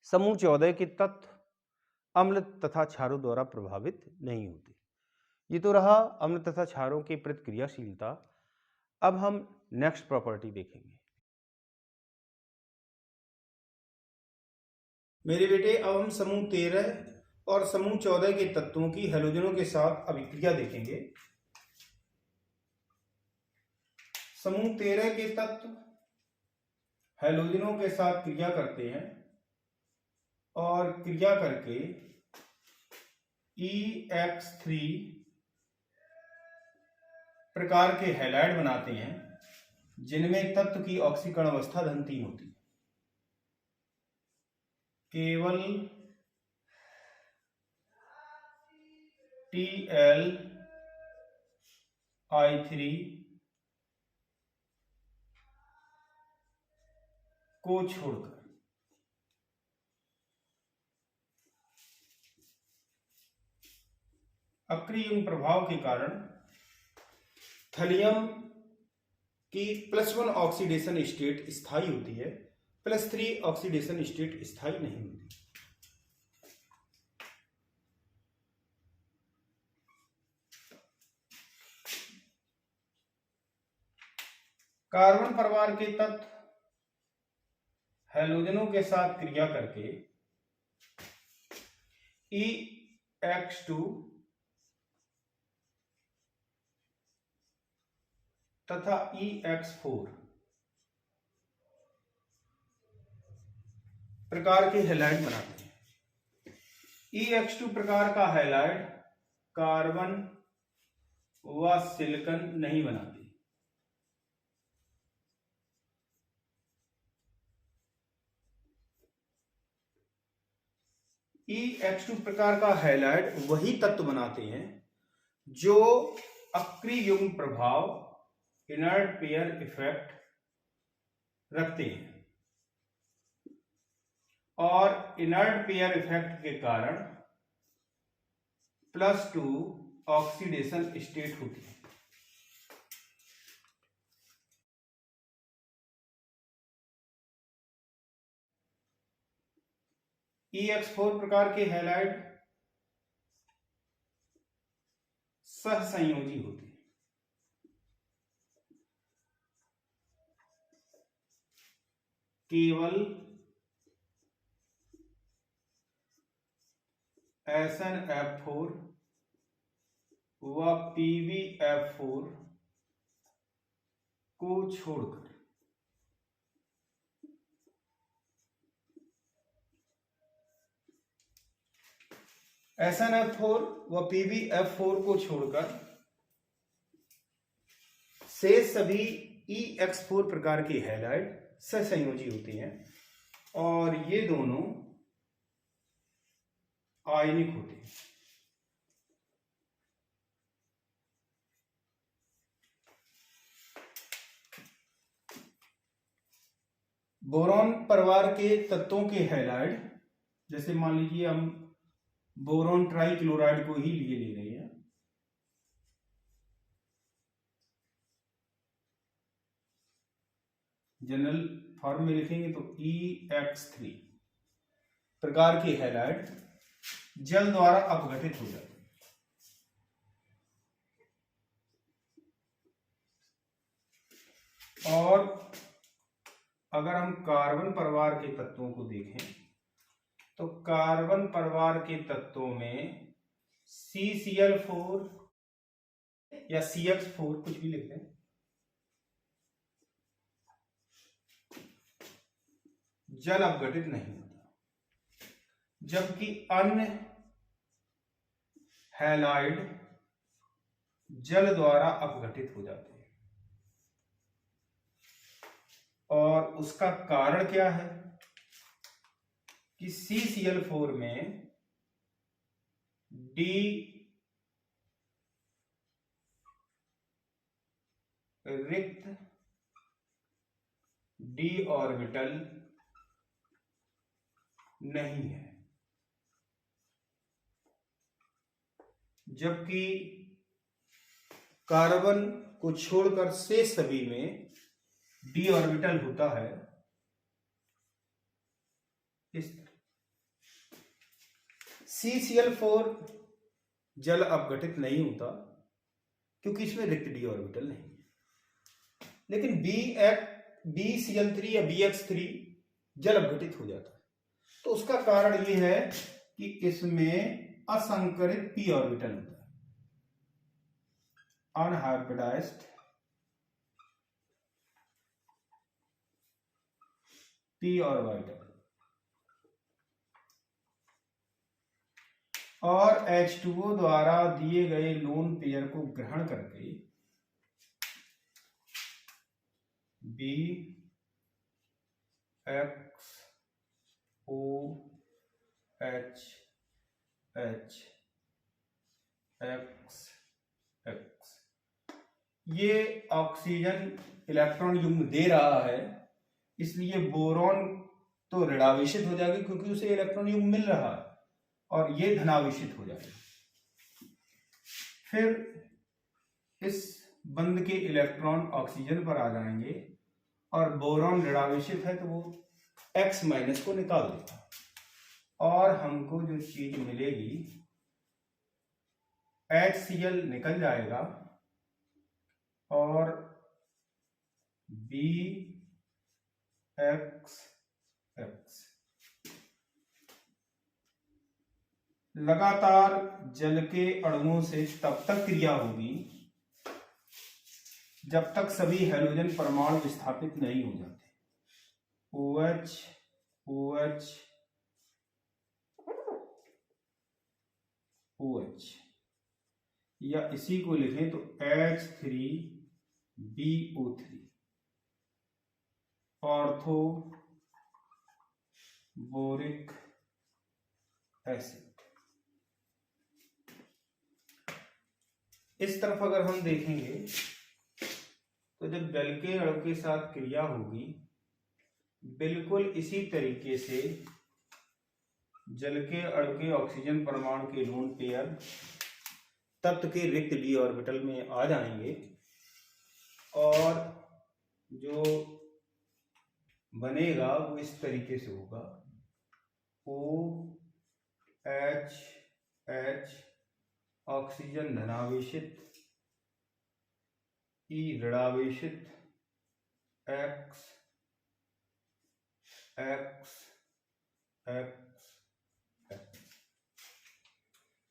समूह 14 के तत्व अम्ल तथा क्षारों द्वारा प्रभावित नहीं होते। ये तो रहा अम्ल तथा क्षारों की प्रतिक्रियाशीलता। अब हम नेक्स्ट प्रॉपर्टी देखेंगे। मेरे बेटे, अब हम समूह 13 और समूह 14 के तत्वों की हैलोजनों के साथ अभिक्रिया देखेंगे। समूह 13 के तत्व हैलोजनों के साथ क्रिया करते हैं और क्रिया करके EX3 प्रकार के हैलाइड बनाते हैं जिनमें तत्व की ऑक्सीकरण अवस्था धन 3 होती है। केवल TlI3 को छोड़कर अक्रिय प्रभाव के कारण थलियम की +1 ऑक्सीडेशन स्टेट स्थायी होती है, +3 ऑक्सीडेशन स्टेट स्थायी नहीं होती। कार्बन परिवार के तत्व हैलोजनों के साथ क्रिया करके EX2 तथा EX4 प्रकार के हैलाइड बनाते हैं। EX2 प्रकार का हैलाइड कार्बन व सिलिकॉन नहीं बनाते। EX2 प्रकार का हैलाइड वही तत्व बनाते हैं जो अक्रिय युग्म प्रभाव इनर्ट पेयर इफेक्ट रखते हैं और इनर्ट पेयर इफेक्ट के कारण +2 ऑक्सीडेशन स्टेट होती है। EX4 प्रकार के हैलाइड सहसंयोजी होते हैं। केवल SnF4 व PbF4 को छोड़कर SnF4 व PbF4 को छोड़कर शेष सभी EX4 प्रकार के हैलाइड सहसंयोजी होते हैं और ये दोनों आयनिक होते हैं। बोरॉन परिवार के तत्वों के हैलाइड, जैसे मान लीजिए हम बोरॉन ट्राइक्लोराइड को ही लिए ले रहे हैं, जनरल फॉर्म में लिखेंगे तो EX3 प्रकार के हैलाइड जल द्वारा अपघटित हो जाते हैं। और अगर हम कार्बन परिवार के तत्वों को देखें तो कार्बन परिवार के तत्वों में CCl4 या CH4 कुछ भी लिखते हैं, जल अपघटित नहीं होता, जबकि अन्य हैलाइड जल द्वारा अपघटित हो जाते हैं। और उसका कारण क्या है कि CCl4 में डी रिक्त डी ऑर्बिटल नहीं है, जबकि कार्बन को छोड़कर शेष सभी में डी ऑर्बिटल होता है। इस CCl4 जल अपघटित नहीं होता क्योंकि इसमें रिक्त डी ऑर्बिटल नहीं है, लेकिन BCl3 या BX3 जल अपघटित हो जाता है। तो उसका कारण यह है कि इसमें असंकरित p ऑर्बिटल होता है, अनहाइब्रिडाइज्ड p ऑर्बिटल, और H2O द्वारा दिए गए लोन पेयर को ग्रहण करके BXOHHX ये ऑक्सीजन इलेक्ट्रॉन युग्म दे रहा है, इसलिए बोरॉन तो ऋणावेशित हो जाएगी क्योंकि उसे इलेक्ट्रॉन युग्म मिल रहा है, और ये धनावेशित हो जाएगा। फिर इस बंध के इलेक्ट्रॉन ऑक्सीजन पर आ जाएंगे और बोरॉन ऋणावेशित है तो वो X माइनस को निकाल देगा और हमको जो चीज मिलेगी HCl निकल जाएगा और BXX। लगातार जल के अणुओं से तब तक क्रिया होगी जब तक सभी हैलोजन परमाणु विस्थापित नहीं हो जाते। OH OH OH, या इसी को लिखें तो H3BO3 ऑर्थो बोरिक एसिड। इस तरफ अगर हम देखेंगे तो जब जल के अणु के साथ क्रिया होगी बिल्कुल इसी तरीके से जल के अणु के ऑक्सीजन परमाणु के लोन पेयर तत्व के रिक्त डी ऑर्बिटल में आ जाएंगे और जो बनेगा वो इस तरीके से होगा OH ऑक्सीजन धनावेशित, E ऋणावेशित, X X X X।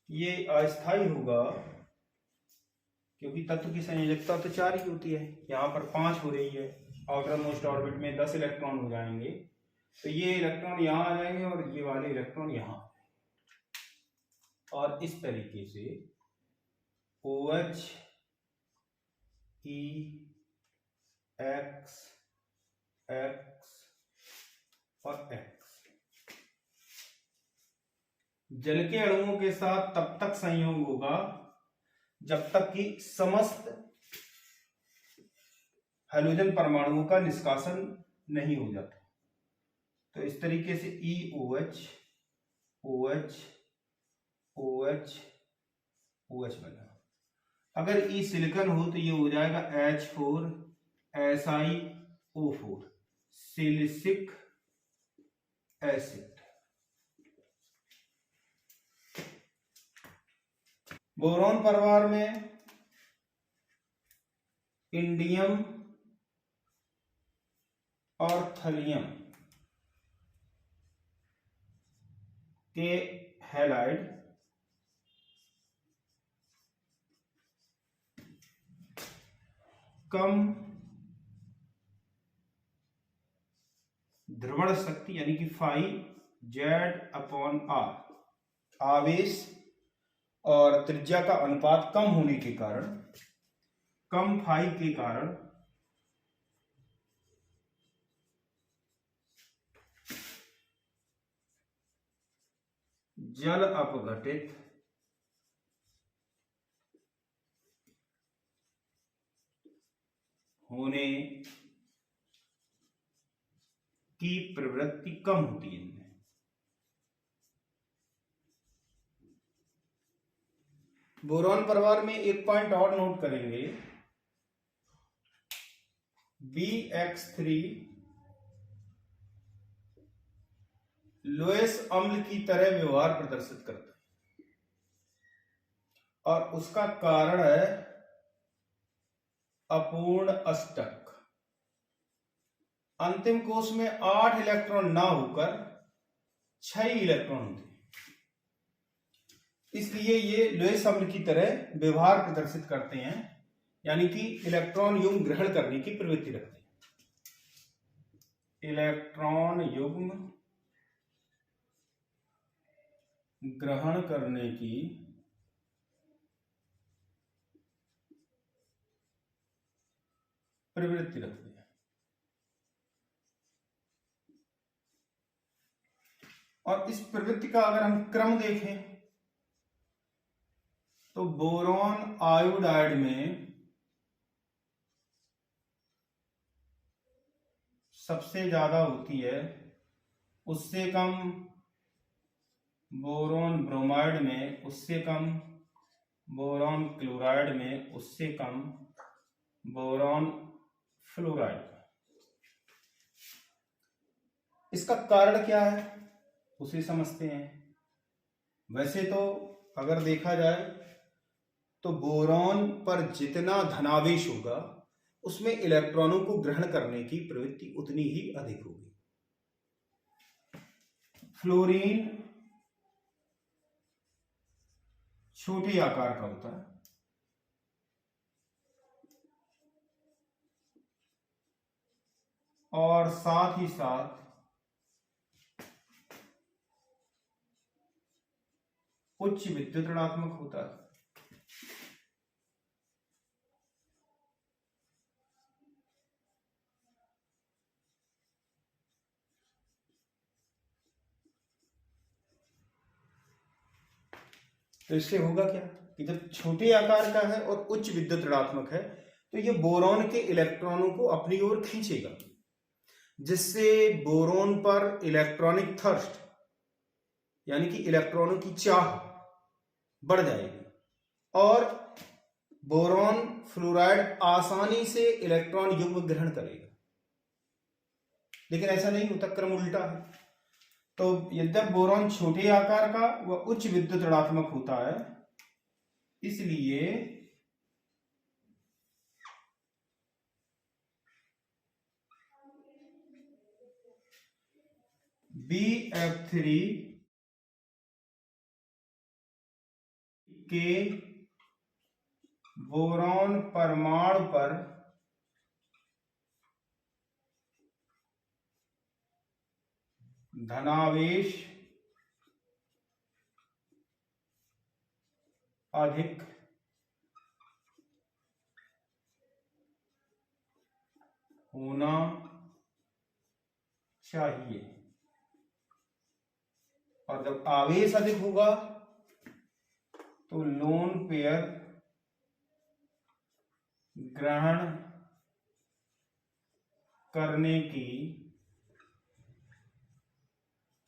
ये अस्थायी होगा क्योंकि तत्व की संयोजकता तो 4 ही होती है, यहाँ पर 5 हो रही है। आउटर मोस्ट ऑर्बिट में 10 इलेक्ट्रॉन हो जाएंगे तो ये इलेक्ट्रॉन यहाँ आ जाएंगे और ये वाले इलेक्ट्रॉन यहाँ। और इस तरीके से OH E X X और X जल के अणुओं के साथ तब तक संयोग होगा जब तक कि समस्त हाइड्रोजन परमाणुओं का निष्कासन नहीं हो जाता। तो इस तरीके से EOH OH OH OH बना। अगर E सिलिकॉन हो तो ये हो जाएगा H4 SiO4 silicic acid. Boron परिवार में इंडियम और थलियम के हैलाइड कम ध्रुवण शक्ति यानी कि Z/R आवेश और त्रिज्या का अनुपात कम होने के कारण, कम फाई के कारण जल अपघटित होने की प्रवृत्ति कम होती है इनमें। बोरॉन परिवार में एक पॉइंट और नोट करेंगे, BX3 लोएस अम्ल की तरह व्यवहार प्रदर्शित करता है और उसका कारण है अपूर्ण अष्टक। अंतिम कोश में 8 इलेक्ट्रॉन ना होकर 6 इलेक्ट्रॉन होते हैं, इसलिए ये लोएस अम्ल की तरह व्यवहार प्रदर्शित करते हैं, यानी कि इलेक्ट्रॉन युग्म ग्रहण करने की प्रवृत्ति रखते हैं। इलेक्ट्रॉन युग्म ग्रहण करने की प्रवृत्ति रखते हैं। और इस प्रवृत्ति का अगर हम क्रम देखें तो बोरॉन आयोडाइड में सबसे ज्यादा होती है, उससे कम बोरॉन ब्रोमाइड में, उससे कम बोरॉन क्लोराइड में, उससे कम बोरॉन फ्लोराइड। इसका कारण क्या है उसे समझते हैं। वैसे तो अगर देखा जाए तो बोरॉन पर जितना धनावेश होगा उसमें इलेक्ट्रॉनों को ग्रहण करने की प्रवृत्ति उतनी ही अधिक होगी। फ्लोरीन छोटे आकार का होता है और साथ ही साथ उच्च विद्युत ऋणात्मक होता है। तो इससे होगा क्या कि जब छोटे आकार का है और उच्च विद्युत ऋणात्मक है तो ये बोरॉन के इलेक्ट्रॉनों को अपनी ओर खींचेगा, जिससे बोरॉन पर इलेक्ट्रॉनिक थर्स्ट यानी कि इलेक्ट्रॉनों की चाह बढ़ जाएगी और बोरॉन फ्लोराइड आसानी से इलेक्ट्रॉन युग्म ग्रहण करेगा। लेकिन ऐसा नहीं होता, क्रम उल्टा है। तो यद्यप बोरॉन छोटे आकार का व उच्च विद्युत ऋणात्मक होता है, इसलिए BF3 के बोरॉन परमाणु पर धनावेश अधिक होना चाहिए। और जब आवेश अधिक होगा तो लोन पेयर ग्रहण करने की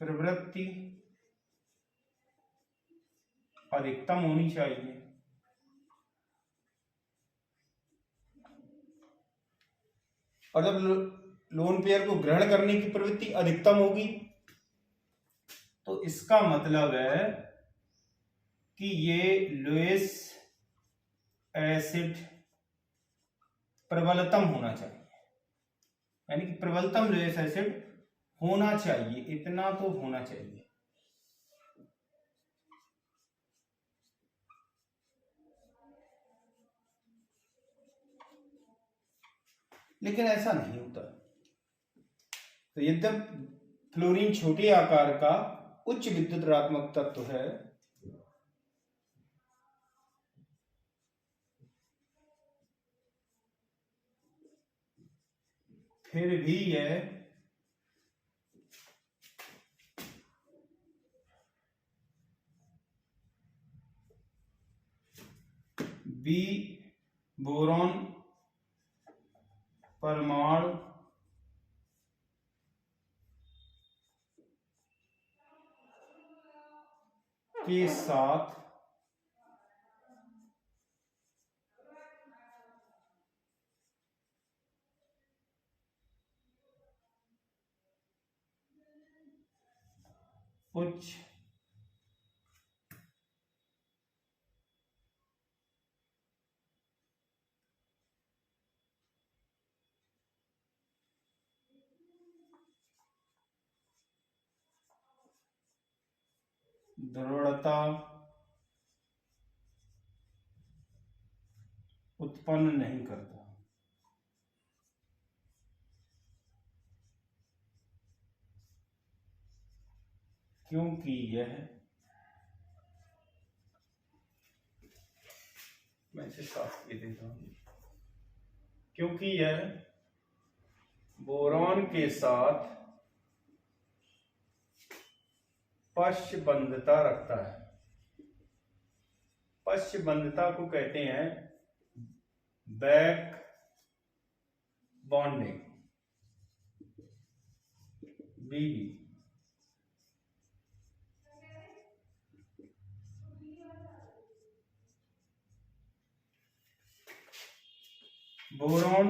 प्रवृत्ति अधिकतम होनी चाहिए। और जब लोन पेयर को ग्रहण करने की प्रवृत्ति अधिकतम होगी तो इसका मतलब है कि ये लुईस एसिड प्रबलतम होना चाहिए, यानी कि प्रबलतम लुईस एसिड होना चाहिए, इतना तो होना चाहिए। लेकिन ऐसा नहीं होता। तो यद्यपि फ्लोरीन छोटे आकार का उच्च विद्युत ऋणात्मक तत्व है, फिर भी यह बी बोरॉन परमाणु के साथ उच्च दृढ़ता उत्पन्न नहीं करता। क्योंकि यह, मैं इसे साफ कर देता हूं, क्योंकि यह बोरॉन के साथ पक्षबंधता रखता है। पक्षबंधता को कहते हैं बैक बॉन्डिंग, बीबी। Boron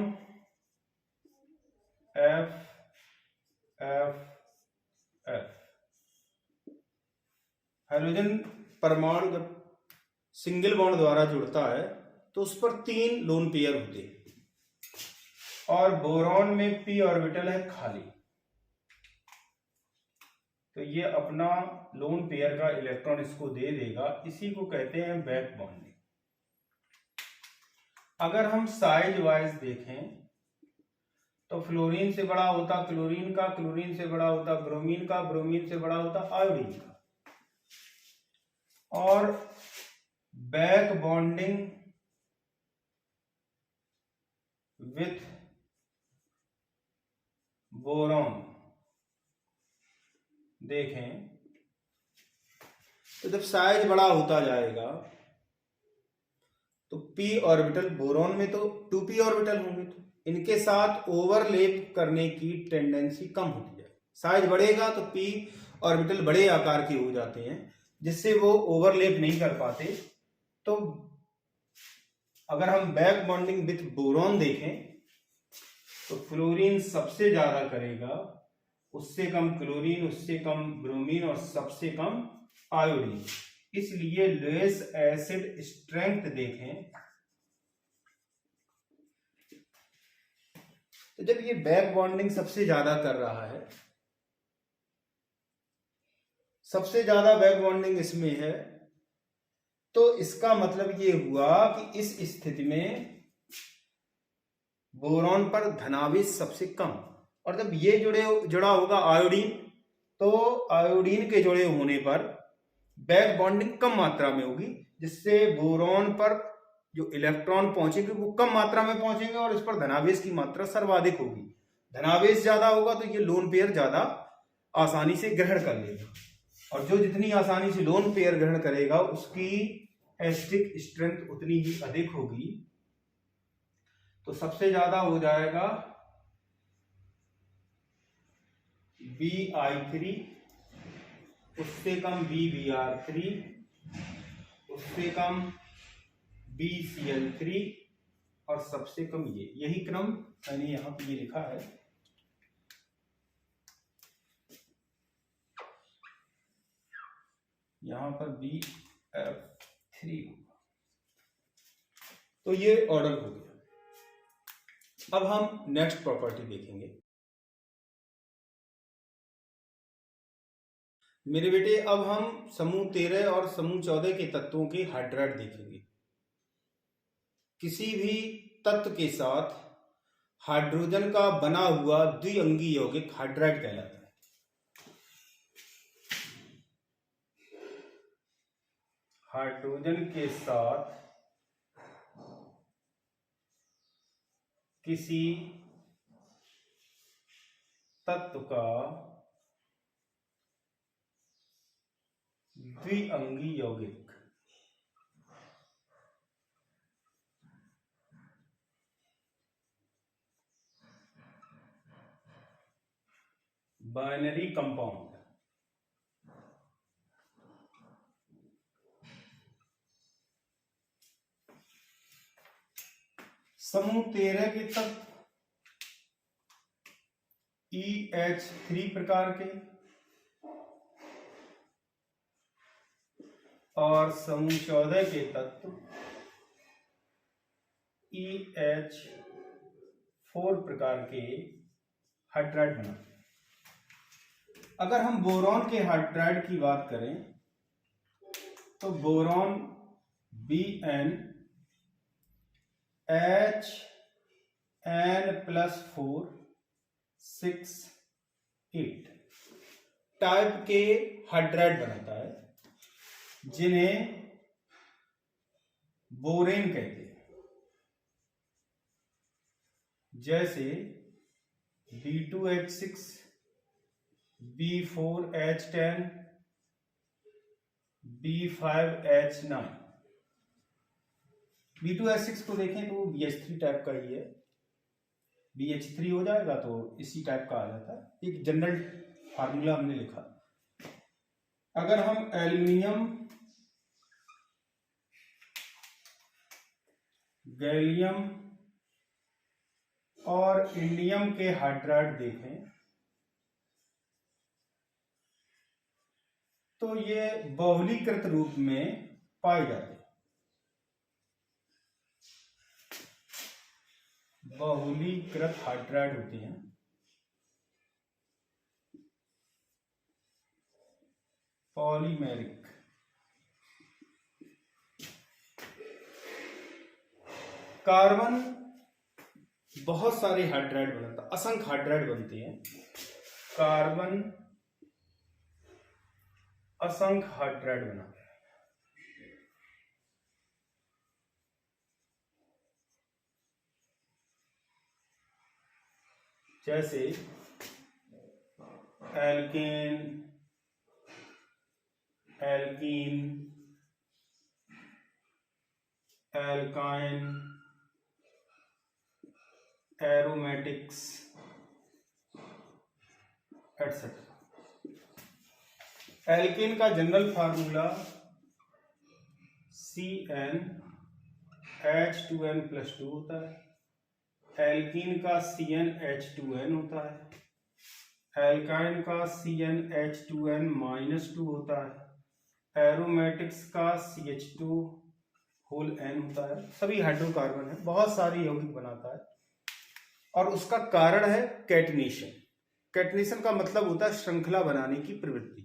F F F, hydrogen परमाणु जब सिंगल बॉन्ड द्वारा जुड़ता है तो उस पर 3 लोन पेयर होते हैं और बोरॉन में p ऑर्बिटल है खाली, तो ये अपना लोन पेयर का इलेक्ट्रॉन इसको दे देगा। इसी को कहते हैं बैक बॉन्डिंग। अगर हम साइज वाइज देखें तो फ्लोरीन से बड़ा होता क्लोरीन का, क्लोरीन से बड़ा होता ब्रोमीन का, ब्रोमीन से बड़ा होता आयोडीन का। और बैक बॉन्डिंग विथ बोरॉन देखें तो जब साइज बड़ा होता जाएगा तो p ऑर्बिटल, बोरॉन में तो 2p ऑर्बिटल होंगे, तो इनके साथ ओवरलैप करने की टेंडेंसी कम होती है। साइज बढ़ेगा तो p ऑर्बिटल बड़े आकार के हो जाते हैं जिससे वो ओवरलैप नहीं कर पाते। तो अगर हम बैक बॉन्डिंग विथ बोरॉन देखें तो फ्लोरीन सबसे ज्यादा करेगा, उससे कम क्लोरीन, उससे कम ब्रोमीन और सबसे कम आयोडीन। इसलिए लुईस एसिड स्ट्रेंथ देखें तो जब ये बैक बॉन्डिंग सबसे ज्यादा कर रहा है, सबसे ज्यादा बैक बॉन्डिंग इसमें है, तो इसका मतलब ये हुआ कि इस स्थिति में बोरॉन पर धनावेश सबसे कम। और जब ये जुड़ा होगा आयोडीन, तो आयोडीन के जुड़े होने पर बैक बॉन्डिंग कम मात्रा में होगी, जिससे बोरॉन पर जो इलेक्ट्रॉन पहुंचेंगे वो कम मात्रा में पहुंचेंगे और इस पर धनावेश की मात्रा सर्वाधिक होगी। धनावेश ज्यादा होगा तो ये लोन पेयर ज्यादा आसानी से ग्रहण कर लेगा, और जो जितनी आसानी से लोन पेयर ग्रहण करेगा उसकी एसिडिक स्ट्रेंथ उतनी ही अधिक होगी। तो सबसे ज्यादा हो जाएगा Bi3, उससे कम BBr3, उससे कम BCl3 और सबसे कम यही क्रम मैंने यहां पे ये लिखा है। यहां पर BF3 होगा। तो ये ऑर्डर हो गया। अब हम नेक्स्ट प्रॉपर्टी देखेंगे। मेरे बेटे अब हम समूह 13 और समूह 14 के तत्वों के हाइड्राइड देखेंगे। किसी भी तत्व के साथ हाइड्रोजन का बना हुआ द्विअंगी यौगिक हाइड्राइड कहलाता है। हाइड्रोजन के साथ किसी तत्व का द्विअंगी यौगिक बाइनरी कंपाउंड समूह 13 के तत्व EH3 प्रकार के और समूह 14 के तत्व EH4 प्रकार के हाइड्राइड बनाते हैं। अगर हम बोरॉन के हाइड्राइड की बात करें तो बोरॉन Bn HN+4 6 8 टाइप के हाइड्राइड बनाता है, जिन्हें बोरेन कहते हैं। जैसे B2H6, B4H10, B5H9। B2H6 को देखें तो BH3 टाइप का ही है, BH3 हो जाएगा तो इसी टाइप का आ जाता है। एक जनरल फार्मूला हमने लिखा। अगर हम एल्यूमिनियम, गैलियम और इंडियम के हाइड्राइड देखें तो ये बहुलीकृत रूप में पाए जाते हैं। बहुलीकृत हाइड्राइड होते हैं। पॉलीमेरिक। कार्बन बहुत सारे हाइड्राइड बनाता है, असंख्य हाइड्राइड बनते हैं। कार्बन असंख्य हाइड्राइड बनाता है। जैसे alkane, alkene, alkyne, aromatics etcetera. Alkane का जनरल फार्मूला CnH2n+2 होता है। एल्कीन का CnH2n होता है। एल्काइन का CnH2n-2 होता है। एरोमेटिक्स का CH2n होता है। सभी हाइड्रोकार्बन है, बहुत सारी यौगिक बनाता है और उसका कारण है कैटनेशन। कैटनेशन का मतलब होता है श्रृंखला बनाने की प्रवृत्ति।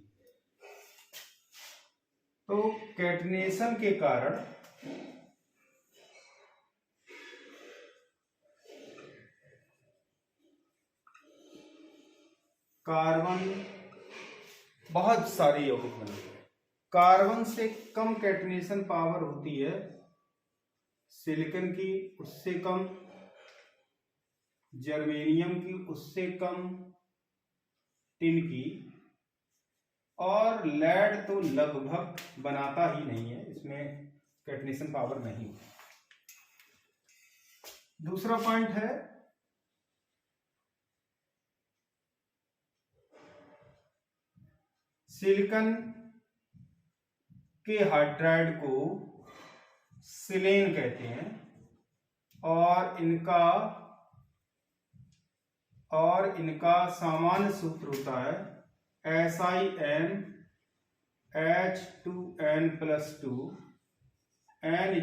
तो कैटनेशन के कारण कार्बन बहुत सारे यौगिक बनते हैं। कार्बन से कम कैटनेशन पावर होती है सिलिकॉन की, उससे कम, जर्मेनियम की उससे कम, टिन की, और लेड तो लगभग बनाता ही नहीं है, इसमें कैटनेशन पावर नहीं है। दूसरा पॉइंट है सिलिकॉन के हाइड्राइड को सिलेन कहते हैं और इनका सामान्य सूत्र होता है SiNH2n+2 n =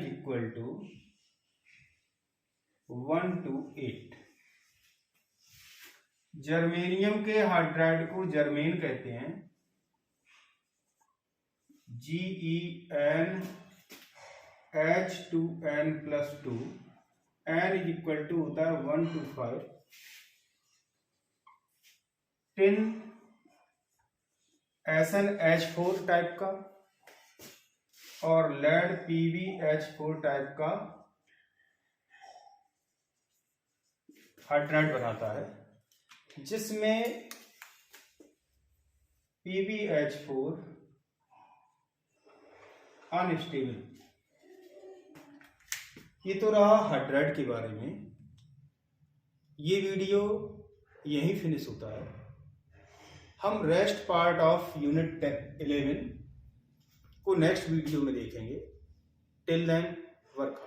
1 to 8। जर्मेनियम के हाइड्राइड को जर्मेन कहते हैं, GeNH2n+2 n = होता है 1 to 5। टिन SnH4 टाइप का और लेड PbH4 टाइप का हाइड्राइड बनाता है, जिसमें PbH4 अनस्टेबल। ये तो रहा हाइड्राइड के बारे में। ये वीडियो यहीं फिनिश होता है। हम रेस्ट पार्ट ऑफ यूनिट 11 को नेक्स्ट वीडियो में देखेंगे। Till then work